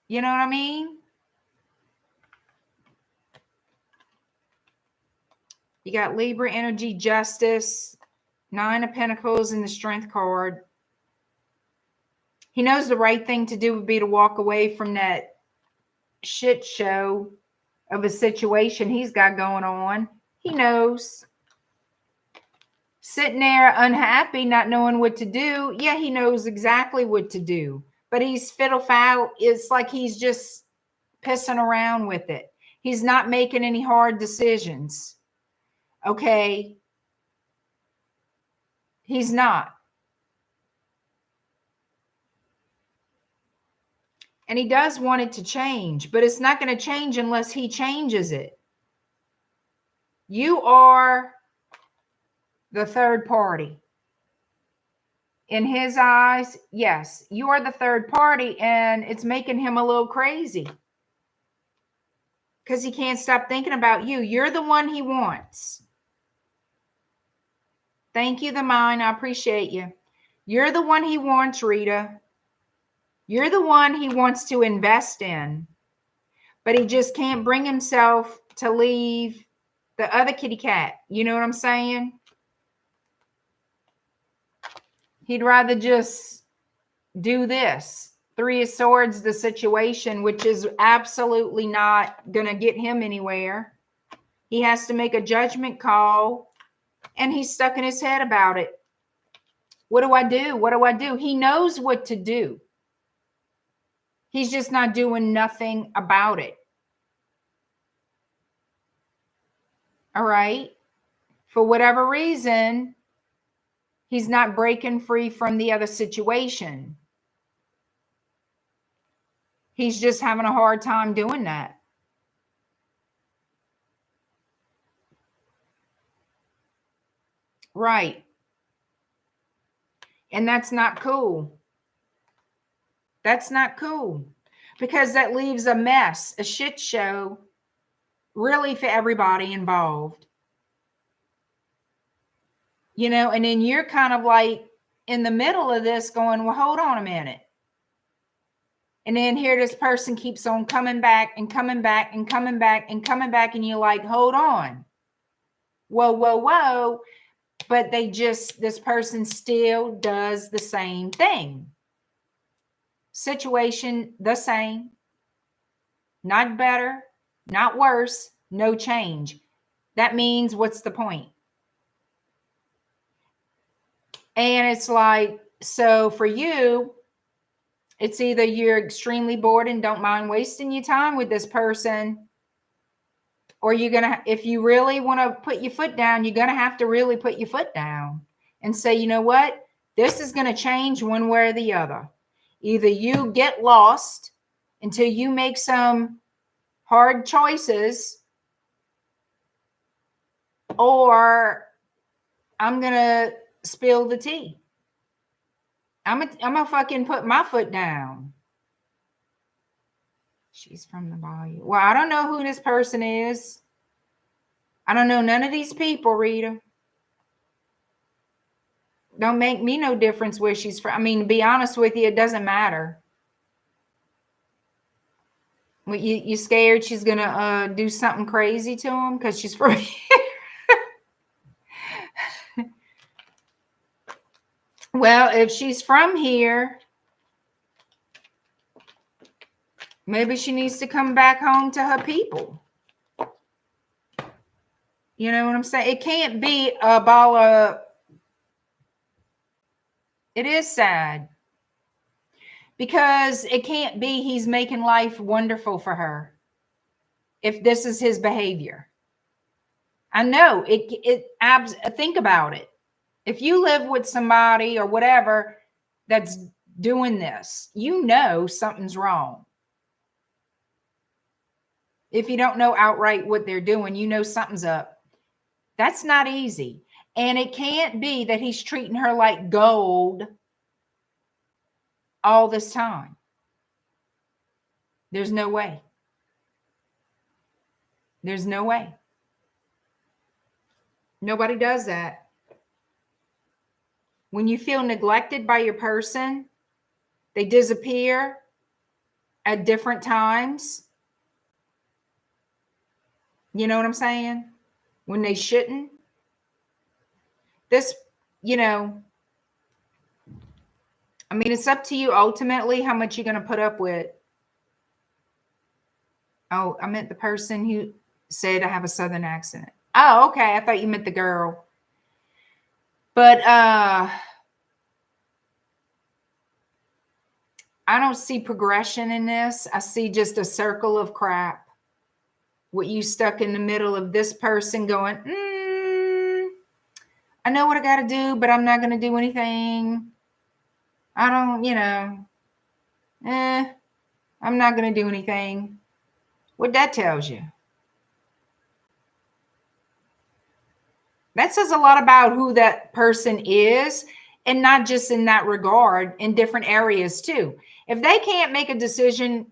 You know what I mean? You got Libra energy, Justice, 9 of Pentacles, and the Strength card. He knows the right thing to do would be to walk away from that shit show of a situation he's got going on. He knows. sitting there unhappy, not knowing what to do. Yeah, he knows exactly what to do, but he's fiddle-fowl. It's like he's just pissing around with it. He's not making any hard decisions. Okay. He's not. And he does want it to change, but it's not going to change unless he changes it. You are the third party. In his eyes, yes, you are the third party, and it's making him a little crazy because he can't stop thinking about you. You're the one he wants. Thank you, the mind. I appreciate you. You're the one he wants, Rita. You're the one he wants to invest in, but he just can't bring himself to leave the other kitty cat. You know what I'm saying? He'd rather just do this. Three of Swords, the situation, which is absolutely not going to get him anywhere. He has to make a judgment call, and he's stuck in his head about it. What do I do? What do I do? He knows what to do. He's just not doing nothing about it. All right? For whatever reason, he's not breaking free from the other situation. He's just having a hard time doing that. Right. And that's not cool. That's not cool, because that leaves a mess, a shit show, really, for everybody involved. You know, and then you're kind of like in the middle of this going, well, hold on a minute. And then here this person keeps on coming back and coming back and coming back and coming back. And you're like, hold on. Whoa, whoa, whoa. But this person still does the same thing. Situation the same. Not better, not worse, no change. That means, what's the point? And it's like, so for you, it's either you're extremely bored and don't mind wasting your time with this person, or you're going to, if you really want to put your foot down, you're going to have to really put your foot down and say, you know what? This is going to change one way or the other. Either you get lost until you make some hard choices, or I'm going to spill the tea. I'm gonna fucking put my foot down. She's from the Bayou. Well, I don't know who this person is. I don't know none of these people, Rita. Don't make me no difference where she's from. I mean, to be honest with you, it doesn't matter. Well, you scared she's gonna do something crazy to him because she's from here? Well, if she's from here, maybe she needs to come back home to her people. You know what I'm saying? It can't be a ball of... It is sad. Because it can't be he's making life wonderful for her if this is his behavior. I know think about it. If you live with somebody or whatever that's doing this, you know something's wrong. If you don't know outright what they're doing, you know something's up. That's not easy. And it can't be that he's treating her like gold all this time. There's no way. There's no way. Nobody does that. When you feel neglected by your person, they disappear at different times. You know what I'm saying? When they shouldn't. This, you know, I mean, it's up to you ultimately how much you're going to put up with. Oh, I meant the person who said I have a Southern accent. Oh, okay. I thought you meant the girl. But I don't see progression in this. I see just a circle of crap. With you stuck in the middle of this person going, I know what I got to do, but I'm not going to do anything. I don't, I'm not going to do anything. What that tells you. That says a lot about who that person is, and not just in that regard, in different areas too. If they can't make a decision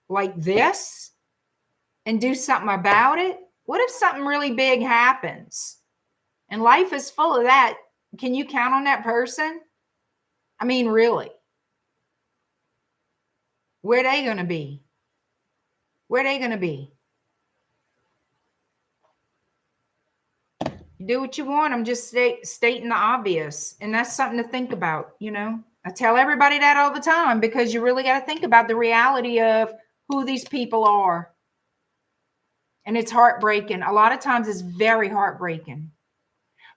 like this and do something about it, what if something really big happens? And life is full of that. Can you count on that person? I mean, really? Where are they going to be? Where are they going to be? You do what you want. I'm just stating the obvious. And that's something to think about, I tell everybody that all the time, because you really got to think about the reality of who these people are. And it's heartbreaking. A lot of times it's very heartbreaking.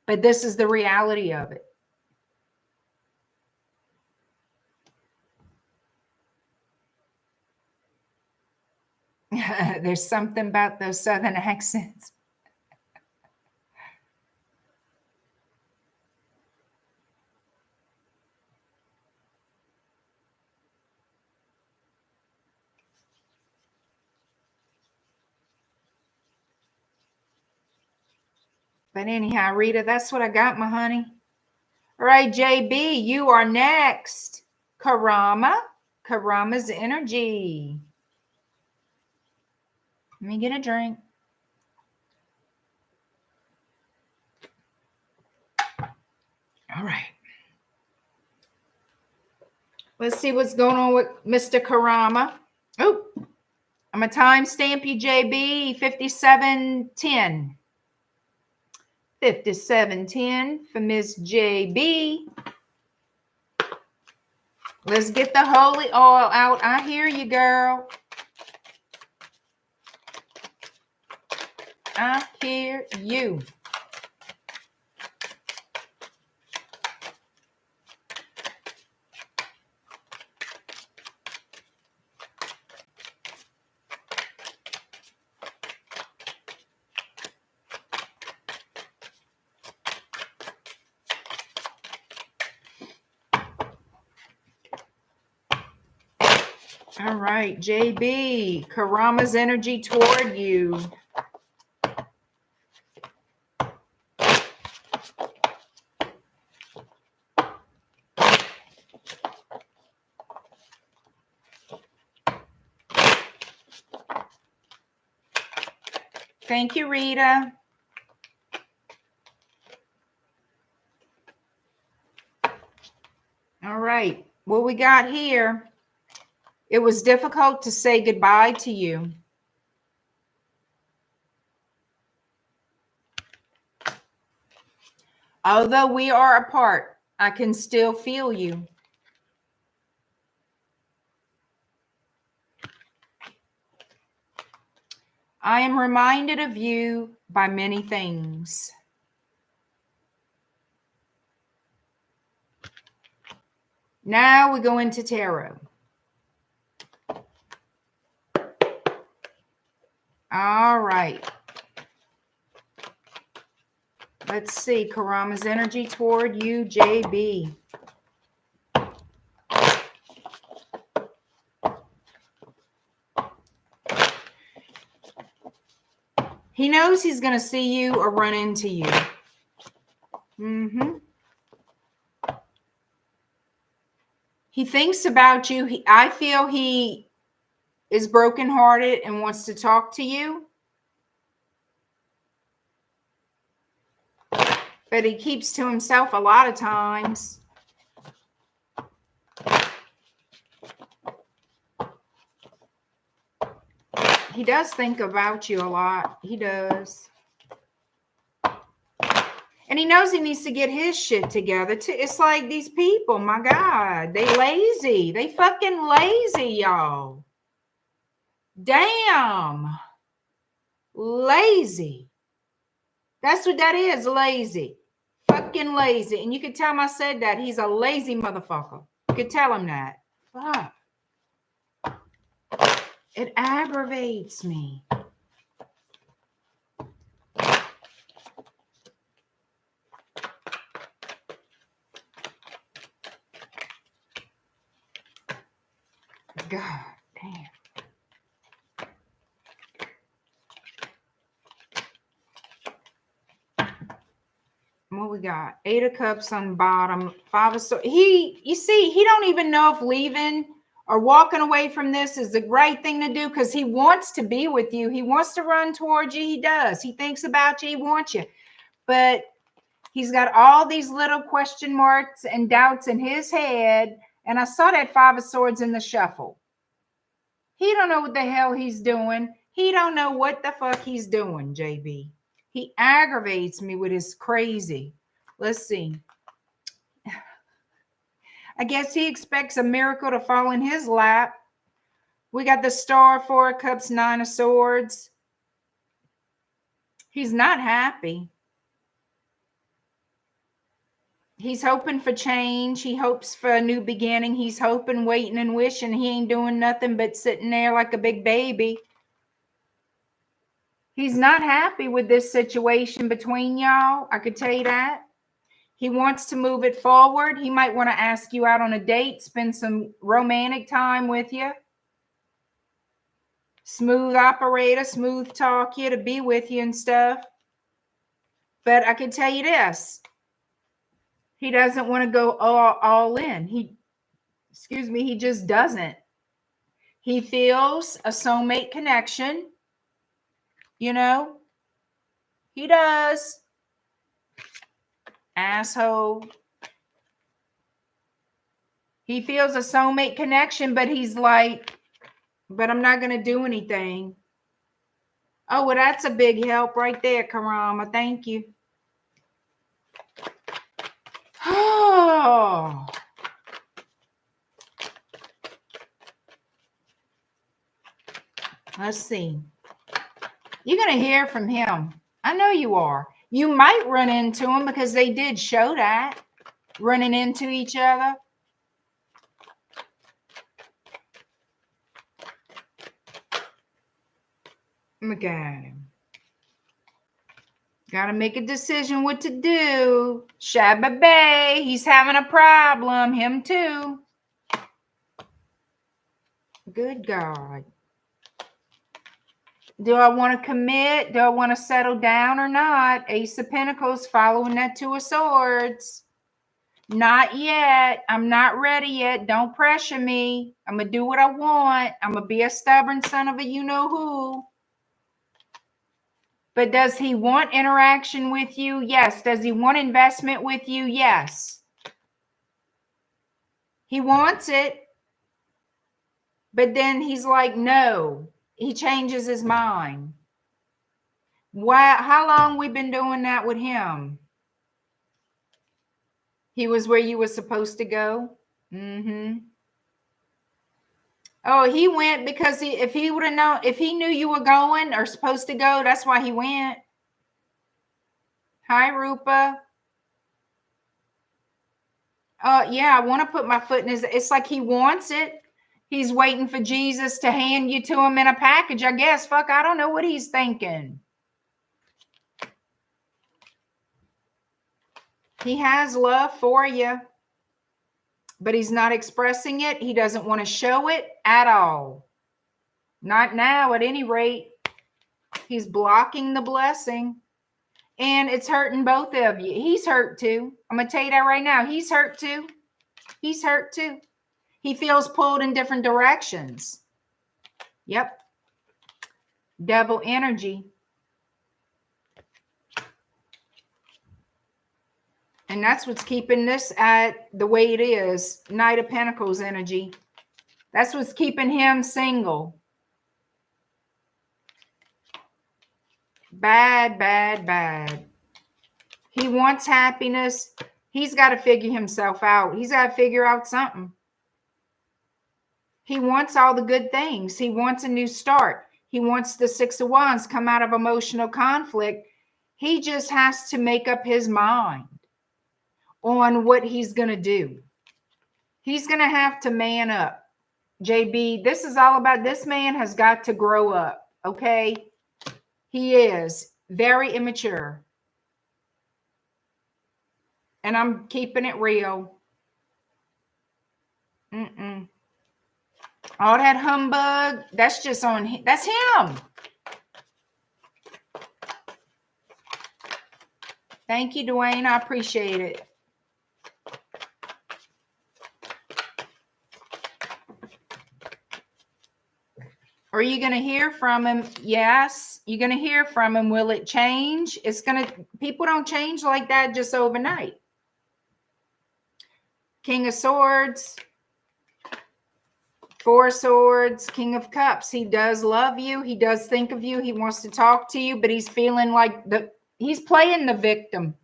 But this is the reality of it. There's something about those Southern accents. But anyhow, Rita, that's what I got, my honey. All right, JB, you are next. Karama's energy. Let me get a drink. All right. Let's see what's going on with Mr. Karama. Oh, I'm going to timestamp you, JB, 5710. 5710 for Miss JB. Let's get the holy oil out. I hear you, girl. I hear you. All right, JB, Karama's energy toward you. Thank you, Rita. All right, what we got here? It was difficult to say goodbye to you. Although we are apart, I can still feel you. I am reminded of you by many things. Now we go into tarot. All right. Let's see, Karama's energy toward you, JB. He knows he's going to see you or run into you. He thinks about you. I feel he is brokenhearted and wants to talk to you. But he keeps to himself a lot of times. He does think about you a lot. He does. And he knows he needs to get his shit together too. It's like these people, my God, they lazy. They fucking lazy, y'all. Damn. Lazy. That's what that is, lazy. fucking lazy. And you could tell him I said that. He's a lazy motherfucker. You could tell him that. Fuck. It aggravates me. God damn. What we got? 8 of Cups on bottom, 5 of Swords. You see, he don't even know if leaving or walking away from this is the right thing to do, because he wants to be with you. He wants to run towards you. He does. He thinks about you. He wants you. But he's got all these little question marks and doubts in his head. And I saw that 5 of Swords in the shuffle. He don't know what the hell he's doing. He don't know what the fuck he's doing, JB. He aggravates me with his crazy. Let's see. I guess he expects a miracle to fall in his lap. We got the Star, 4 of Cups, 9 of Swords. He's not happy. He's hoping for change. He hopes for a new beginning. He's hoping, waiting, and wishing. He ain't doing nothing but sitting there like a big baby. He's not happy with this situation between y'all. I could tell you that. He wants to move it forward. He might want to ask you out on a date, spend some romantic time with you. Smooth operator, smooth talk you, to be with you and stuff. But I can tell you this. He doesn't want to go all in. He just doesn't. He feels a soulmate connection. You know, he does. Asshole. He feels a soulmate connection, but he's like, but I'm not going to do anything. Oh, well, that's a big help right there, Karama. Thank you. Oh. Let's see. You're going to hear from him. I know you are. You might run into him because they did show that. Running into each other. Look at him. Got to make a decision what to do. JBEE, he's having a problem. Him too. Good God. Do I want to commit? Do I want to settle down or not? Ace of Pentacles following that 2 of Swords. Not yet. I'm not ready yet. Don't pressure me. I'm going to do what I want. I'm going to be a stubborn son of a you-know-who. But does he want interaction with you? Yes. Does he want investment with you? Yes. He wants it. But then he's like, no. He changes his mind. Why? How long we been doing that with him? He was where you were supposed to go? Mm-hmm. Oh, he went because if he would have known, if he knew you were going or supposed to go, that's why he went. Hi, Rupa. Yeah, I want to put my foot in his. It's like he wants it. He's waiting for Jesus to hand you to him in a package, I guess. Fuck, I don't know what he's thinking. He has love for you, but he's not expressing it. He doesn't want to show it at all. Not now, at any rate. He's blocking the blessing. And it's hurting both of you. He's hurt too. I'm going to tell you that right now. He's hurt too. He's hurt too. He feels pulled in different directions. Yep. Double energy. And that's what's keeping this at the way it is. Knight of Pentacles energy. That's what's keeping him single. Bad, bad, bad. He wants happiness. He's got to figure himself out. He's got to figure out something. He wants all the good things. He wants a new start. He wants the 6 of Wands come out of emotional conflict. He just has to make up his mind. on what he's going to do. He's going to have to man up. JB, this is all about, this man has got to grow up, okay? He is very immature. And I'm keeping it real. All that humbug, that's just on him. That's him. Thank you, Dwayne. I appreciate it. Are you going to hear from him? Yes, you're going to hear from him. Will it change? It's going to, people don't change like that just overnight. King of Swords, Four of Swords, King of Cups. He does love you. He does think of you. He wants to talk to you, but he's feeling like he's playing the victim.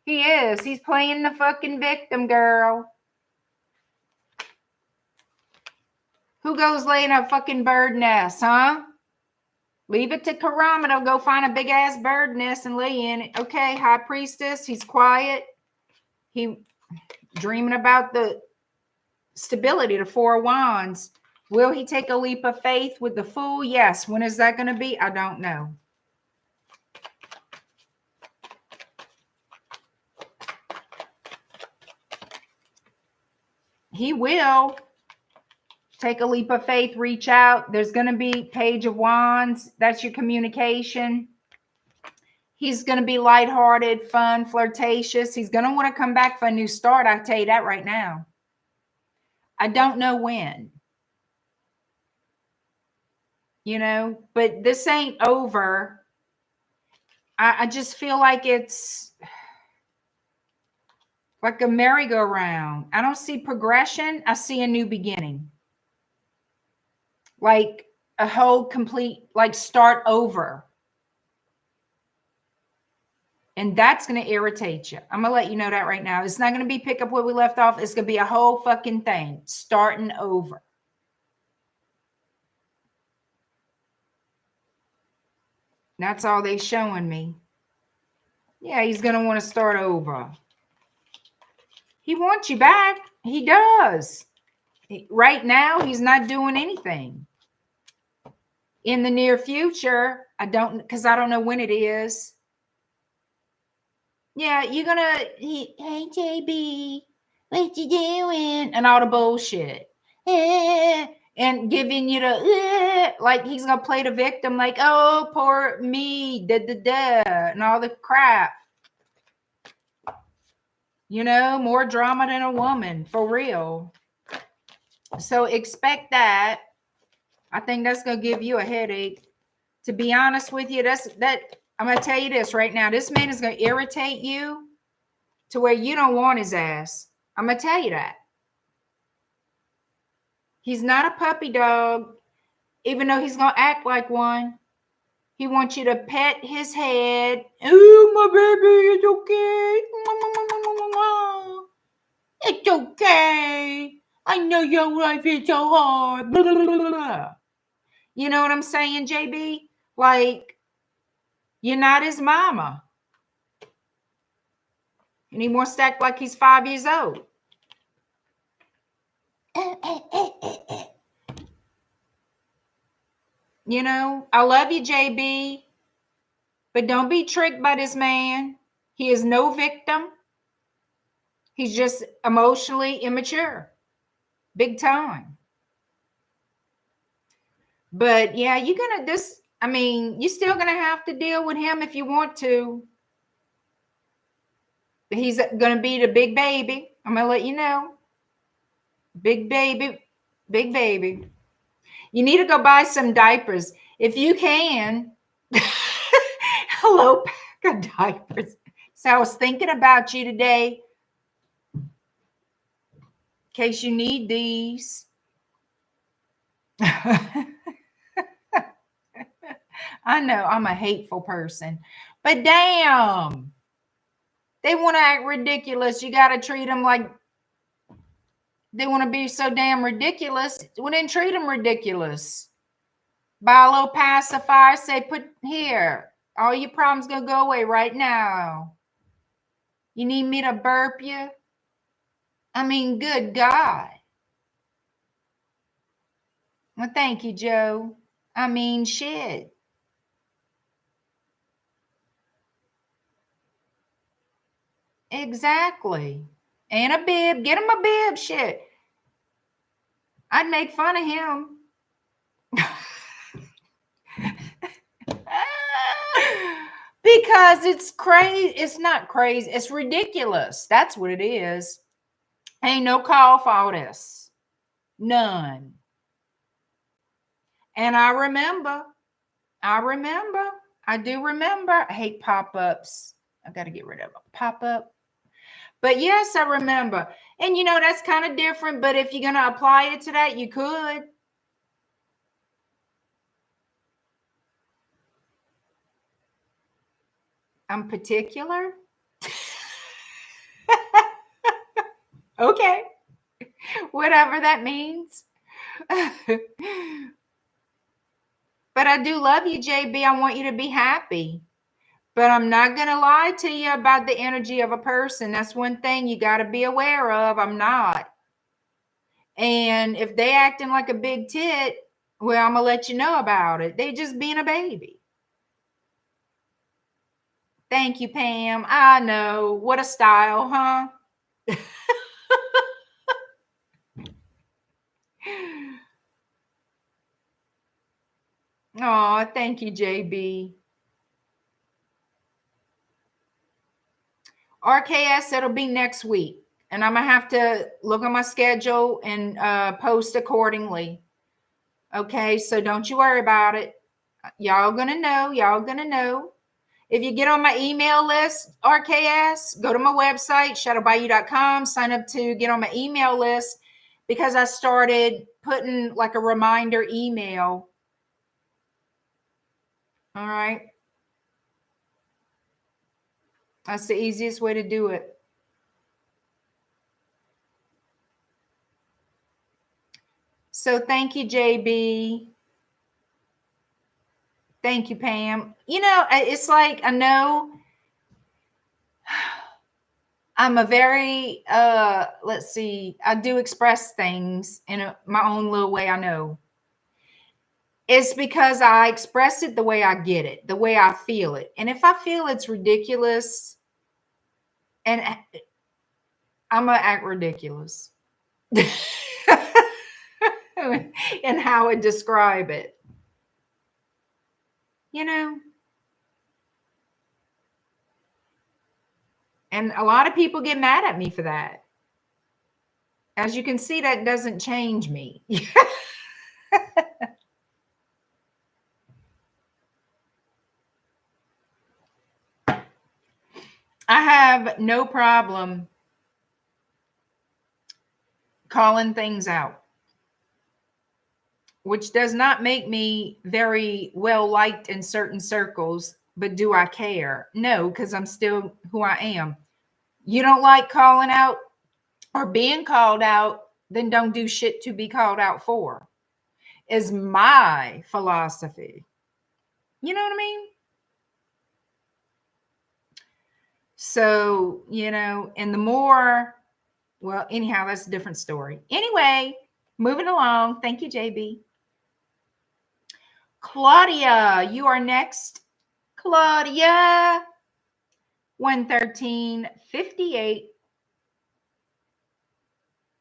He is. He's playing the fucking victim, girl. Who goes lay in a fucking bird nest, huh? Leave it to Karama to go find a big ass bird nest and lay in it. Okay, High Priestess. He's quiet. He dreaming about the stability, the Four of Wands. Will he take a leap of faith with the Fool? Yes. When is that going to be? I don't know. He will take a leap of faith, reach out. There's going to be Page of Wands. That's your communication. He's going to be lighthearted, fun, flirtatious. He's going to want to come back for a new start. I tell you that right now. I don't know when. You know, but this ain't over. I just feel like it's like a merry-go-round. I don't see progression. I see a new beginning. Like a whole complete, like start over. And that's going to irritate you. I'm going to let you know that right now. It's not going to be pick up where we left off. It's going to be a whole fucking thing. Starting over. That's all they showing me. Yeah, he's going to want to start over. He wants you back. He does. Right now, he's not doing anything. In the near future, I don't know when it is. Yeah, you're going to, hey, JB, what you doing? And all the bullshit. And giving you the, like he's going to play the victim, like, oh, poor me, and all the crap. You know, more drama than a woman, for real. So expect that. I think that's going to give you a headache. To be honest with you, I'm going to tell you this right now. This man is going to irritate you to where you don't want his ass. I'm going to tell you that. He's not a puppy dog, even though he's going to act like one. He wants you to pet his head. Oh, my baby, it's okay. It's okay. I know your life is so hard. Blah, blah, blah, blah. You know what I'm saying, JB? Like, you're not his mama. And he wants to act like he's 5 years old. You know, I love you, JB. But don't be tricked by this man. He is no victim. He's just emotionally immature. Big time. But yeah, you're going to you're still going to have to deal with him if you want to. He's going to be the big baby. I'm going to let you know. Big baby. Big baby. You need to go buy some diapers. If you can. Hello, pack of diapers. So I was thinking about you today. In case you need these. I know I'm a hateful person. But damn. They want to act ridiculous. You got to treat them like they want to be so damn ridiculous. We didn't treat them ridiculous. Buy a little pacifier. Say, put here. All your problems going to go away right now. You need me to burp you? I mean, good God. Well, thank you, Joe. I mean, shit. Exactly. And a bib. Get him a bib. Shit. I'd make fun of him. Because it's crazy. It's not crazy. It's ridiculous. That's what it is. Ain't no call for this. None. And I do remember. I hate pop-ups. I got to get rid of a pop-up. But yes, I remember. And you know, that's kind of different. But if you're going to apply it to that, you could. I'm particular. Okay. Whatever that means. But I do love you, JB. I want you to be happy. But I'm not going to lie to you about the energy of a person. That's one thing you got to be aware of. I'm not. And if they acting like a big tit, well, I'm going to let you know about it. They just being a baby. Thank you, Pam. I know. What a style, huh? Oh, thank you, JB. RKS, it'll be next week. And I'm going to have to look on my schedule and post accordingly. Okay, so don't you worry about it. Y'all going to know. Y'all going to know. If you get on my email list, RKS, go to my website, shadowbayou.com, sign up to get on my email list because I started putting like a reminder email. All right. That's the easiest way to do it. So thank you, JB. Thank you, Pam. You know, it's like, I know I'm a very, let's see, I do express things in my own little way, I know. It's because I express it the way I get it, the way I feel it. And if I feel it's ridiculous, and I'm going to act ridiculous and how I describe it. You know? And a lot of people get mad at me for that. As you can see, that doesn't change me. I have no problem calling things out, which does not make me very well liked in certain circles. But do I care? No, because I'm still who I am. You don't like calling out or being called out, then don't do shit to be called out for, is my philosophy. You know what I mean? So, you know, and the more, well, anyhow, that's a different story. Anyway, moving along. Thank you, JB. Claudia, you are next. Claudia, 11358.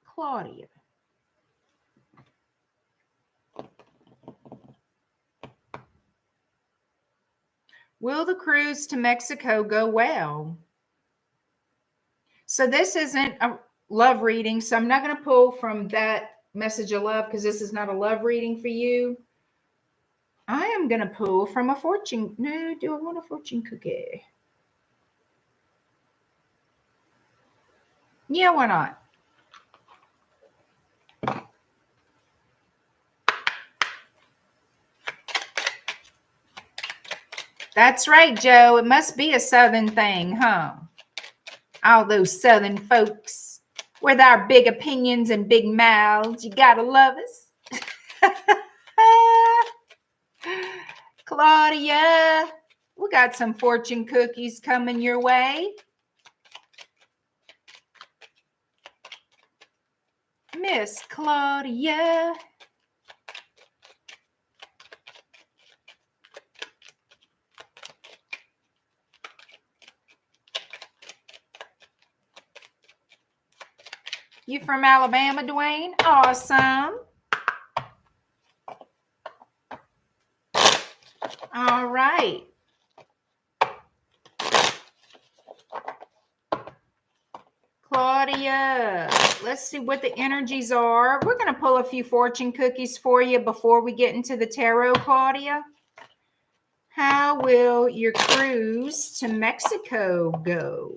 Claudia. Will the cruise to Mexico go well? So this isn't a love reading, so I'm not going to pull from that message of love because this is not a love reading for you. I am going to pull from a fortune. No, do I want a fortune cookie? Yeah, why not? That's right, Joe. It must be a Southern thing, huh? All those Southern folks with our big opinions and big mouths. You gotta love us. Claudia, we got some fortune cookies coming your way. Miss Claudia. You from Alabama, Dwayne? Awesome. All right. Claudia, let's see what the energies are. We're going to pull a few fortune cookies for you before we get into the tarot, Claudia. How will your cruise to Mexico go?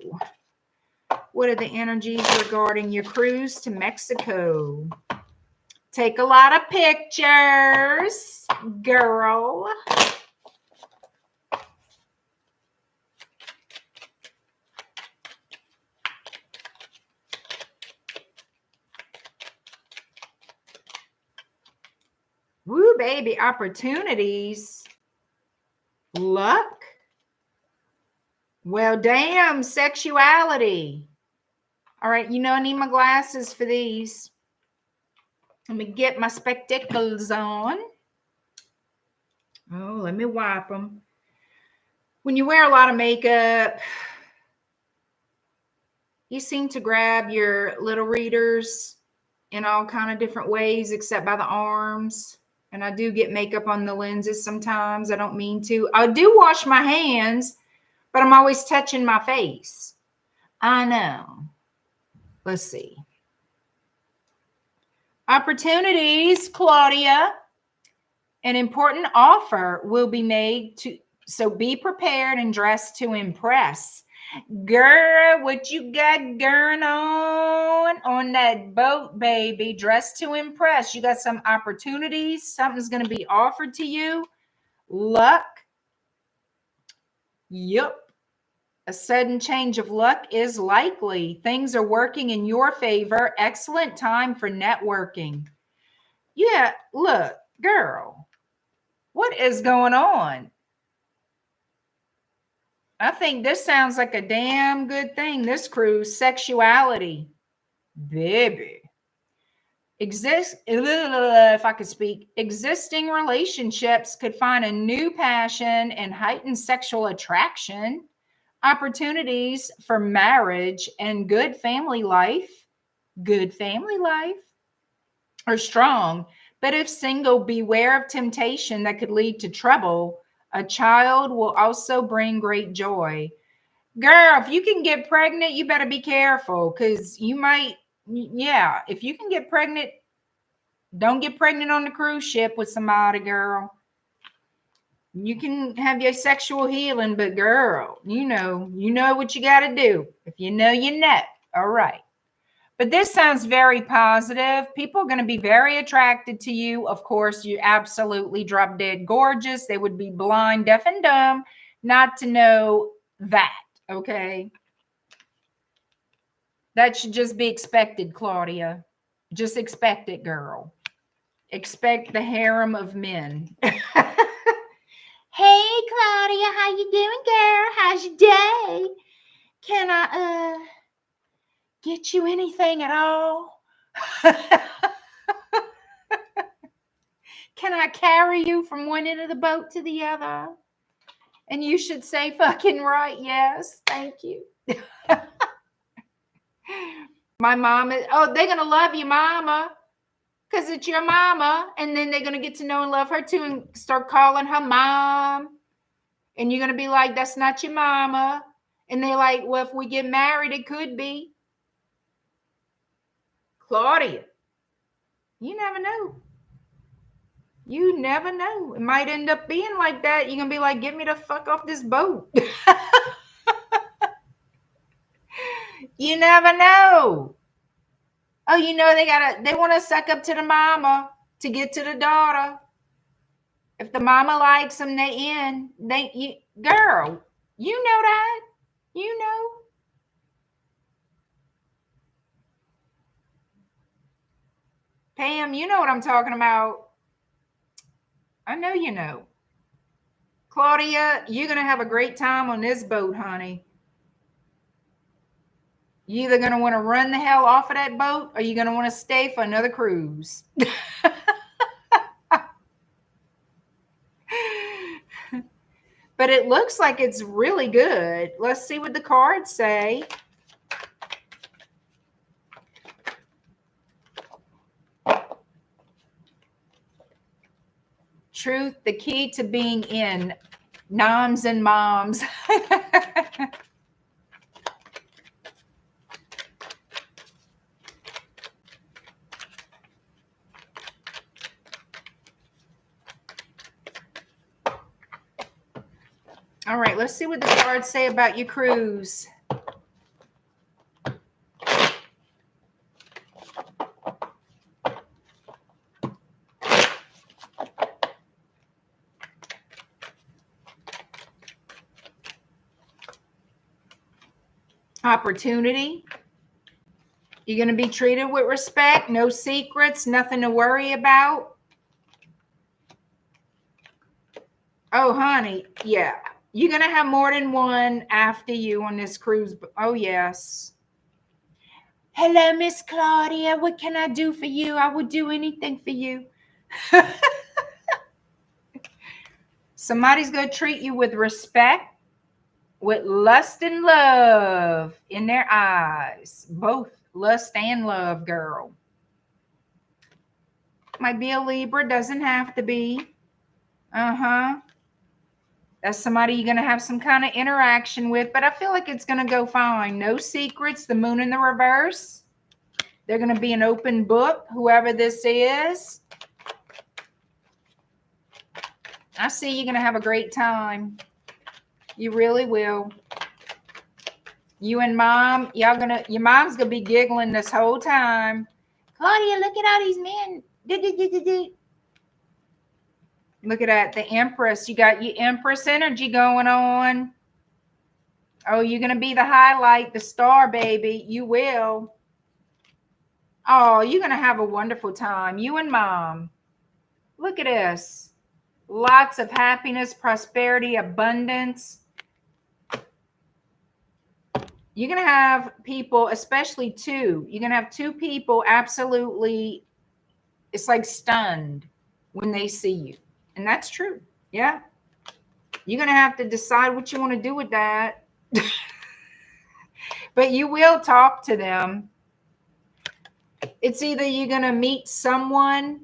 What are the energies regarding your cruise to Mexico? Take a lot of pictures, girl. Woo, baby, opportunities. Luck. Well, damn, sexuality. All right, you know I need my glasses for these. Let me get my spectacles on. Oh, let me wipe them. When you wear a lot of makeup, you seem to grab your little readers in all kind of different ways, except by the arms. And I do get makeup on the lenses sometimes. I don't mean to. I do wash my hands, but I'm always touching my face. I know. Let's see. Opportunities, Claudia. An important offer will be made to, so be prepared and dressed to impress. Girl, what you got going on that boat, baby? Dressed to impress. You got some opportunities. Something's going to be offered to you. Luck. Yep. A sudden change of luck is likely. Things are working in your favor. Excellent time for networking. Yeah, look, girl, what is going on? I think this sounds like a damn good thing. This cruise, sexuality, baby. If I could speak, existing relationships could find a new passion and heightened sexual attraction. Opportunities for marriage and good family life are strong. But if single, beware of temptation that could lead to trouble. A child will also bring great joy. Girl, if you can get pregnant, you better be careful, because you might, yeah, if you can get pregnant, don't get pregnant on the cruise ship with somebody, girl. You can have your sexual healing, but girl, you know what you got to do. If you know, you know. All right. But this sounds very positive. People are going to be very attracted to you. Of course, you're absolutely drop dead gorgeous. They would be blind, deaf, and dumb not to know that. Okay. That should just be expected, Claudia. Just expect it, girl. Expect the harem of men. Hey, Claudia, how you doing, girl? How's your day? Can I get you anything at all? Can I carry you from one end of the boat to the other? And you should say fucking right, yes. Thank you. My mom is, oh, they're going to love you, mama, because it's your mama. And then they're going to get to know and love her too and start calling her mom. And you're going to be like, that's not your mama. And they're like, well, if we get married, it could be. Claudia, you never know. You never know. It might end up being like that. You're going to be like, get me the fuck off this boat. You never know. Oh, you know, they want to suck up to the mama to get to the daughter. If the mama likes them, they in. Girl, you know that. You know. Pam, you know what I'm talking about. I know you know. Claudia, you're going to have a great time on this boat, honey. You either going to want to run the hell off of that boat or you're going to want to stay for another cruise. But it looks like it's really good. Let's see what the cards say. Truth, the key to being in. Noms and moms. All right, let's see what the cards say about your cruise. Opportunity. You're going to be treated with respect. No secrets, nothing to worry about. Oh, honey, yeah. You're going to have more than one after you on this cruise. Oh, yes. Hello, Miss Claudia. What can I do for you? I would do anything for you. Somebody's going to treat you with respect, with lust and love in their eyes. Both lust and love, girl. Might be a Libra. Doesn't have to be. Uh-huh. That's somebody you're going to have some kind of interaction with, but I feel like it's going to go fine. No secrets. The moon in the reverse. They're going to be an open book, whoever this is. I see you're going to have a great time. You really will. You and mom, your mom's going to be giggling this whole time. Claudia, look at all these men. Look at that, the Empress. You got your Empress energy going on. Oh, you're going to be the highlight, the star, baby. You will. Oh, you're going to have a wonderful time. You and mom. Look at this. Lots of happiness, prosperity, abundance. You're going to have people, especially two. You're going to have two people absolutely, it's like stunned when they see you. And that's true. Yeah. You're going to have to decide what you want to do with that. But you will talk to them. It's either you're going to meet someone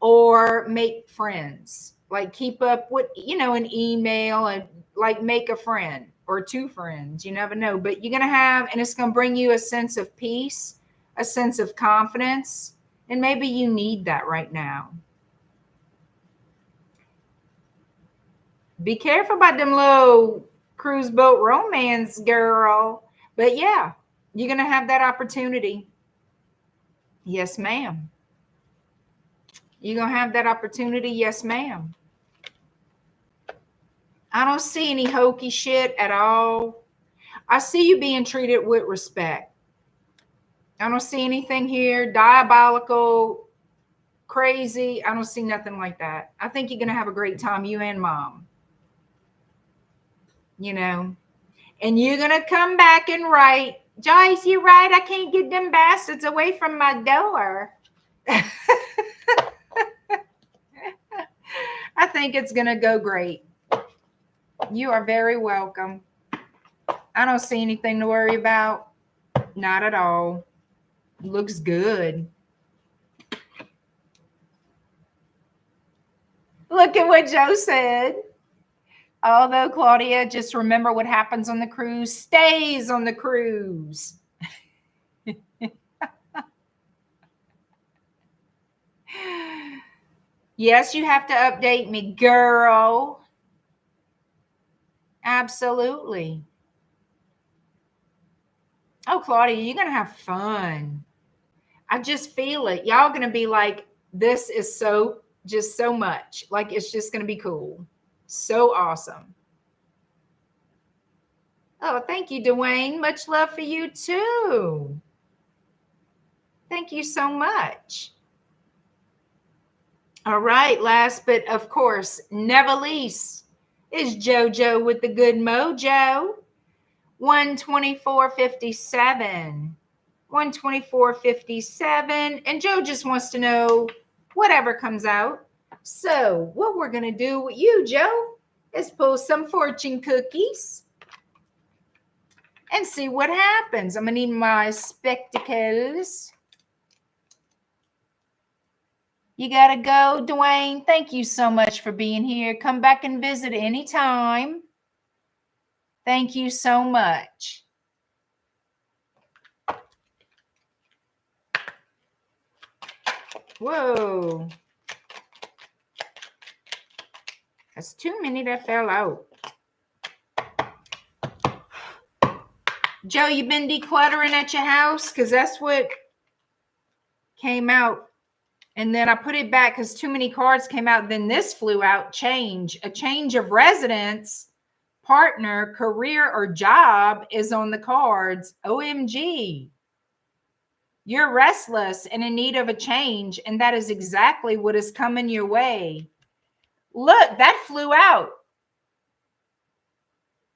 or make friends. Like keep up with, an email and like make a friend or two friends. You never know. But you're going to have, and it's going to bring you a sense of peace, a sense of confidence. And maybe you need that right now. Be careful about them low cruise boat romance, girl. But yeah, you're going to have that opportunity. Yes, ma'am. You're going to have that opportunity. Yes, ma'am. I don't see any hokey shit at all. I see you being treated with respect. I don't see anything here diabolical, crazy. I don't see nothing like that. I think you're going to have a great time, you and mom. And you're going to come back and write, Joyce, you're right. I can't get them bastards away from my door. I think it's going to go great. You are very welcome. I don't see anything to worry about. Not at all. Looks good. Look at what Joe said. Although, Claudia, just remember what happens on the cruise stays on the cruise. Yes, you have to update me, girl. Absolutely. Oh, Claudia, you're going to have fun. I just feel it. Y'all going to be like, this is so much. Like, it's just going to be cool. So awesome. Oh, thank you, Dwayne. Much love for you too. Thank you so much. All right. Last but of course, never least is JoJo with the good mojo. 124.57. 124.57. And Joe just wants to know whatever comes out. So what we're going to do with you, Joe, is pull some fortune cookies and see what happens. I'm going to need my spectacles. You got to go, Dwayne. Thank you so much for being here. Come back and visit anytime. Thank you so much. Whoa. That's too many that fell out. Joe, you been decluttering at your house? Because that's what came out. And then I put it back because too many cards came out. Then this flew out. Change. A change of residence, partner, career, or job is on the cards. OMG. You're restless and in need of a change. And that is exactly what is coming your way. Look, that flew out.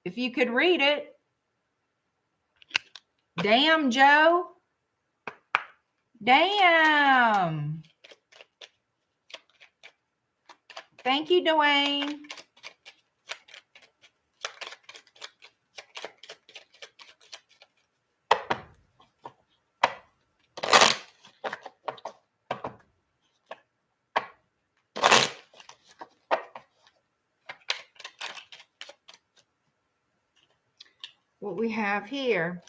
If you could read it. Damn, Joe. Damn. Thank you, Dwayne. What we have here.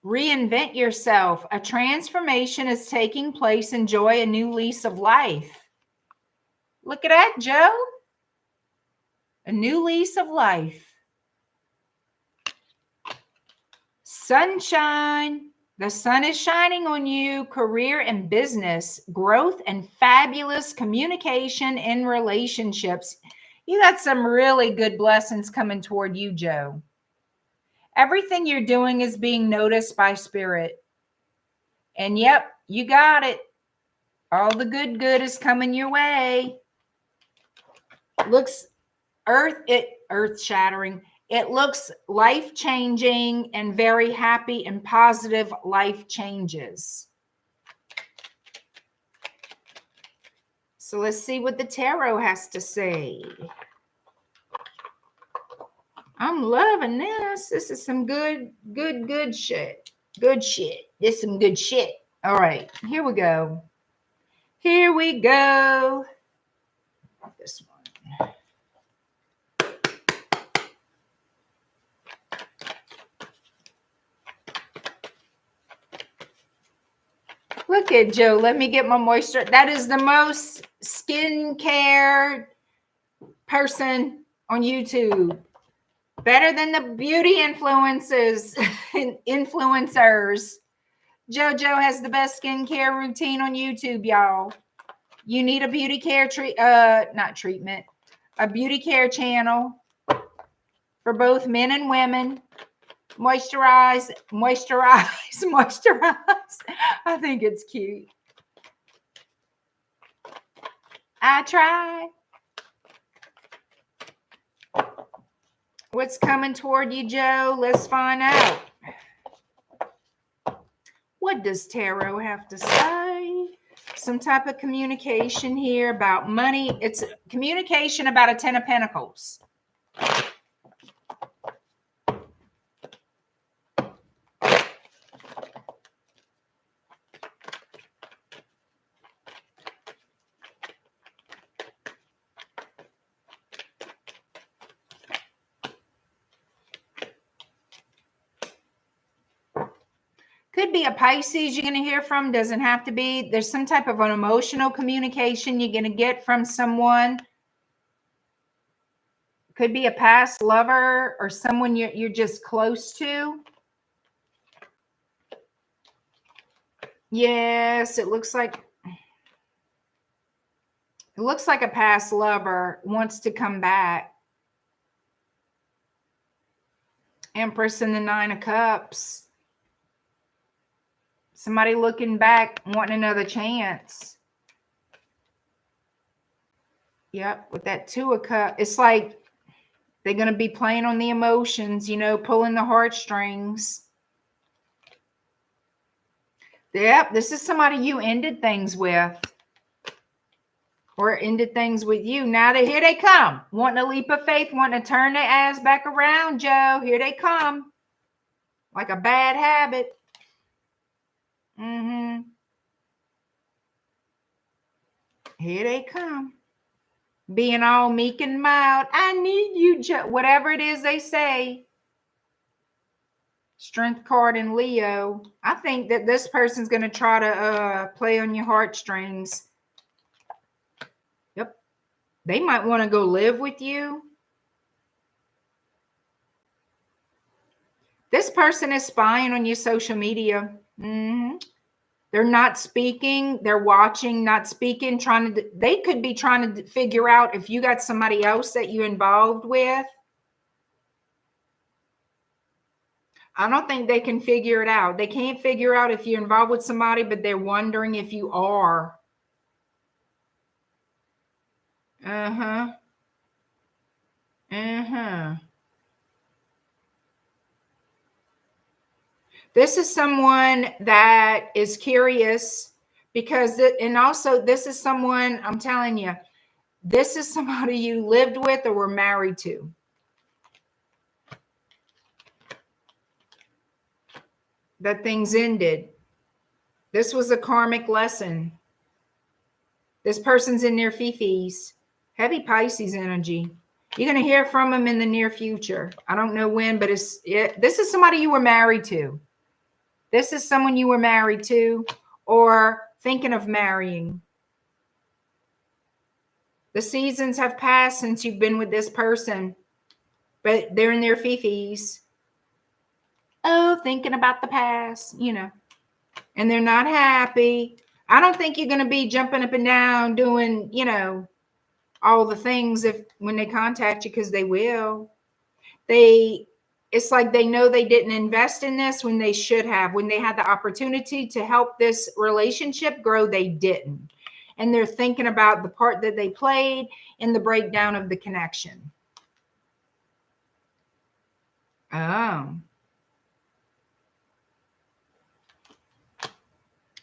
Reinvent yourself. A transformation is taking place. Enjoy a new lease of life. Look at that, Joe. A new lease of life. Sunshine. The sun is shining on you. Career and business. Growth and fabulous communication in relationships. You got some really good blessings coming toward you, Joe. Everything you're doing is being noticed by spirit. And yep, you got it. All the good is coming your way. Looks earth shattering. It looks life changing and very happy and positive life changes. So let's see what the tarot has to say. I'm loving this. This is some good shit. Good shit. This is some good shit. All right, here we go. Here we go. This one. Look at Joe. Let me get my moisture. That is the most skincare person on YouTube. Better than the beauty influencers. JoJo has the best skincare routine on YouTube, y'all. You need a beauty care a beauty care channel for both men and women. Moisturize. I think it's cute. I try. What's coming toward you, Joe? Let's find out. What does tarot have to say? Some type of communication here about money. It's communication about a 10 of Pentacles. Could be a Pisces you're going to hear from. Doesn't have to be. There's some type of an emotional communication you're going to get from someone. Could be a past lover or someone you're just close to. Yes, it looks like a past lover wants to come back. Empress and the 9 of Cups. Somebody looking back, wanting another chance. Yep, with that 2 of Cups. It's like They're going to be playing on the emotions, you know, pulling the heartstrings. Yep, this is somebody you ended things with. Or ended things with you. Now here they come. Wanting a leap of faith, wanting to turn their ass back around, Joe. Here they come. Like a bad habit. Here they come. Being all meek and mild. I need you, Joe. Whatever it is they say. Strength card in Leo. I think that this person's going to try to play on your heartstrings. Yep. They might want to go live with you. This person is spying on your social media. They're not speaking. They're watching, not speaking, they could be trying to figure out if you got somebody else that you're involved with. I don't think they can figure it out. They can't figure out if you're involved with somebody, but they're wondering if you are. This is someone that is curious because, and also this is someone, I'm telling you, this is somebody you lived with or were married to. That things ended. This was a karmic lesson. This person's in their fifis. Heavy Pisces energy. You're going to hear from them in the near future. I don't know when, but this is somebody you were married to. This is someone you were married to or thinking of marrying. The seasons have passed since you've been with this person, but they're in their fifis. Oh, thinking about the past, you know, and they're not happy. I don't think you're going to be jumping up and down doing, you know, all the things when they contact you, because they will. It's like they know they didn't invest in this when they should have. When they had the opportunity to help this relationship grow, they didn't. And they're thinking about the part that they played in the breakdown of the connection. Oh.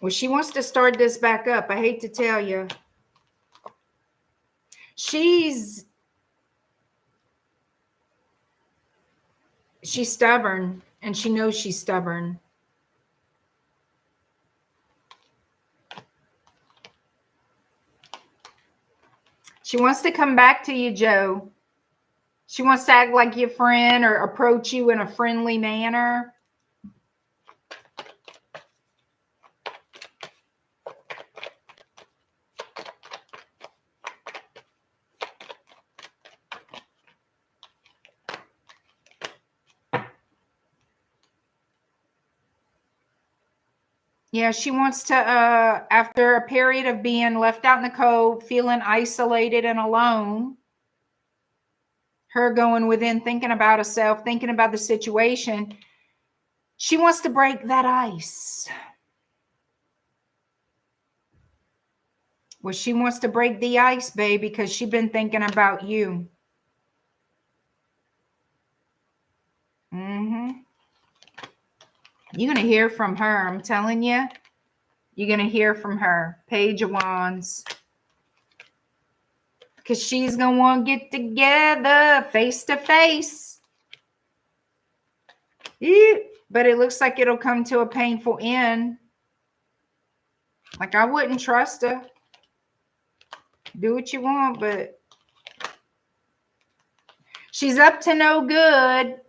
Well, she wants to start this back up. I hate to tell you. She's stubborn, and she knows she's stubborn. She wants to come back to you, Joe. She wants to act like your friend or approach you in a friendly manner. Yeah, she wants to, after a period of being left out in the cold, feeling isolated and alone, her going within, thinking about herself, thinking about the situation, she wants to break that ice. Well, she wants to break the ice, babe, because she's been thinking about you. You're going to hear from her. I'm telling you. You're going to hear from her. Page of Wands. Because she's going to want to get together face to face. But it looks like it'll come to a painful end. Like, I wouldn't trust her. Do what you want, but she's up to no good.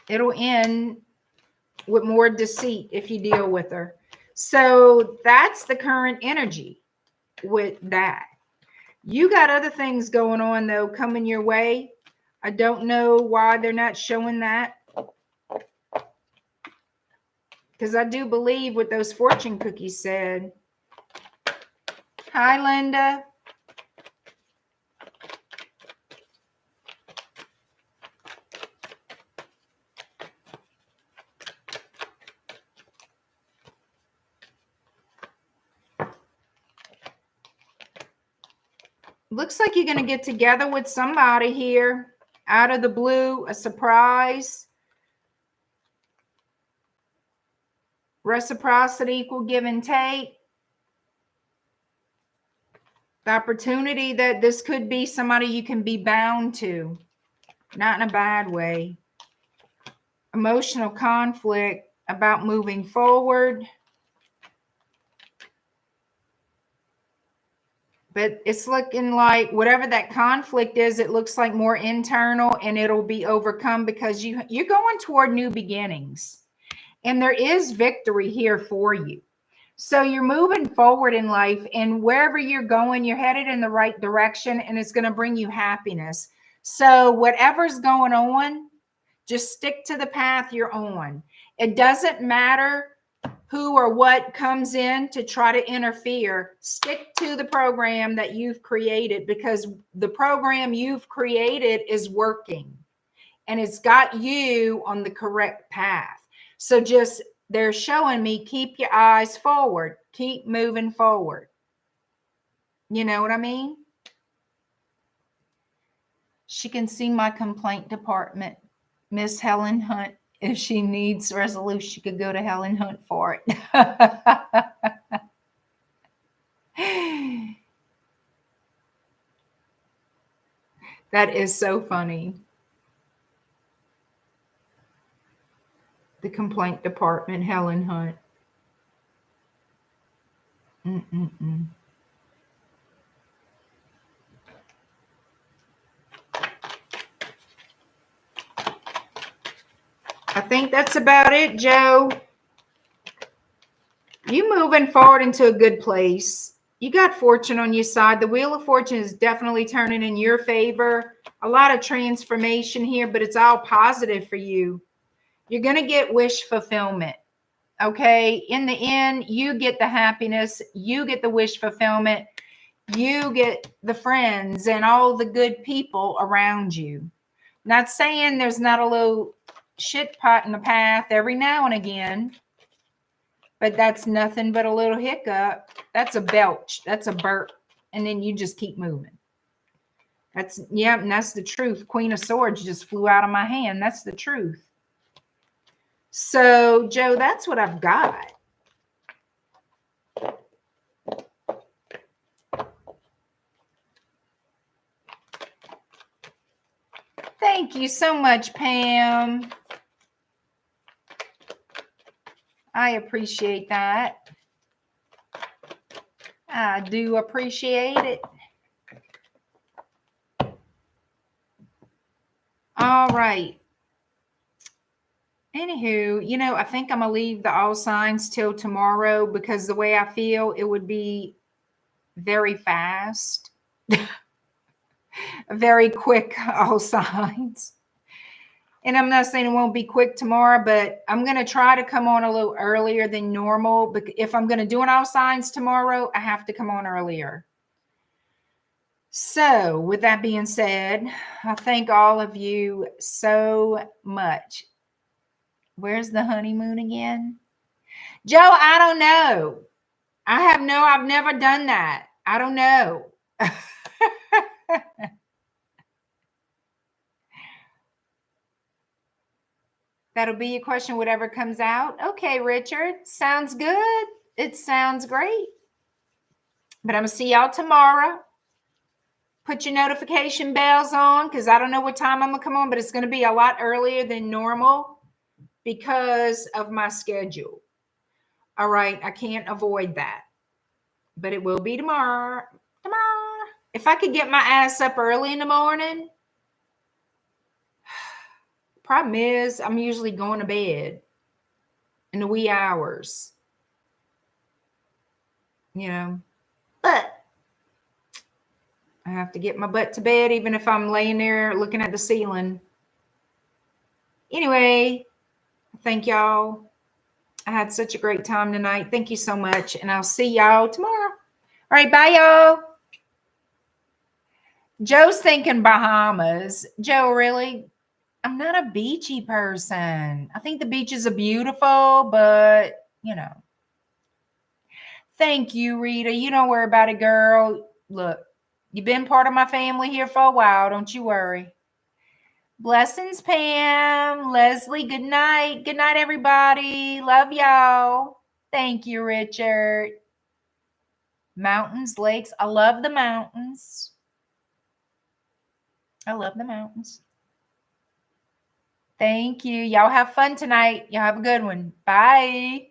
It'll end with more deceit if you deal with her. So that's the current energy with that. You got other things going on, though, coming your way. I don't know why they're not showing that. Because I do believe what those fortune cookies said. Hi, Linda. Looks like you're going to get together with somebody here out of the blue, a surprise. Reciprocity, equal give and take. The opportunity that this could be somebody you can be bound to, not in a bad way. Emotional conflict about moving forward. But it's looking like whatever that conflict is, it looks like more internal, and it'll be overcome because you're going toward new beginnings. And there is victory here for you. So you're moving forward in life, and wherever you're going, you're headed in the right direction, and it's going to bring you happiness. So whatever's going on, just stick to the path you're on. It doesn't matter who or what comes in to try to interfere. Stick to the program that you've created, because the program you've created is working and it's got you on the correct path. So just, they're showing me, keep your eyes forward, keep moving forward. You know what I mean? She can see my complaint department, Miss Helen Hunt. If she needs resolution, she could go to Helen Hunt for it. That is so funny. The complaint department, Helen Hunt. I think that's about it, Joe. You moving forward into a good place. You got fortune on your side. The wheel of fortune is definitely turning in your favor. A lot of transformation here, but it's all positive for you. You're going to get wish fulfillment. Okay. In the end, you get the happiness. You get the wish fulfillment. You get the friends and all the good people around you. Not saying there's not a little shit pot in the path every now and again, but that's nothing but a little hiccup. That's a belch. That's a burp. And then you just keep moving. That's, yeah, and that's the truth. Queen of Swords just flew out of my hand. That's the truth. So, Joe, that's what I've got. Thank you so much, Pam. I appreciate that. I do appreciate it. All right. Anywho, you know, I think I'm going to leave the all signs till tomorrow, because the way I feel, it would be very fast. Very quick all signs. And I'm not saying it won't be quick tomorrow, but I'm going to try to come on a little earlier than normal. But if I'm going to do an all signs tomorrow, I have to come on earlier. So with that being said, I thank all of you so much. Where's the honeymoon again? Joe, I don't know. I've never done that. I don't know. That'll be your question, whatever comes out. Okay, Richard. Sounds good. It sounds great. But I'm going to see y'all tomorrow. Put your notification bells on, because I don't know what time I'm going to come on, but it's going to be a lot earlier than normal because of my schedule. All right. I can't avoid that. But it will be tomorrow. Tomorrow. If I could get my ass up early in the morning. Problem is, I'm usually going to bed in the wee hours. You know. But I have to get my butt to bed, even if I'm laying there looking at the ceiling. Anyway, thank y'all. I had such a great time tonight. Thank you so much. And I'll see y'all tomorrow. All right, bye, y'all. Joe's thinking Bahamas. Joe, really? I'm not a beachy person. I think the beaches are beautiful, but, you know. Thank you, Rita. You don't worry about it, girl. Look, You've been part of my family here for a while. Don't you worry. Blessings, Pam. Leslie, good night. Good night, everybody. Love y'all. Thank you, Richard. Mountains, lakes. I love the mountains. I love the mountains. Thank you. Y'all have fun tonight. Y'all have a good one. Bye.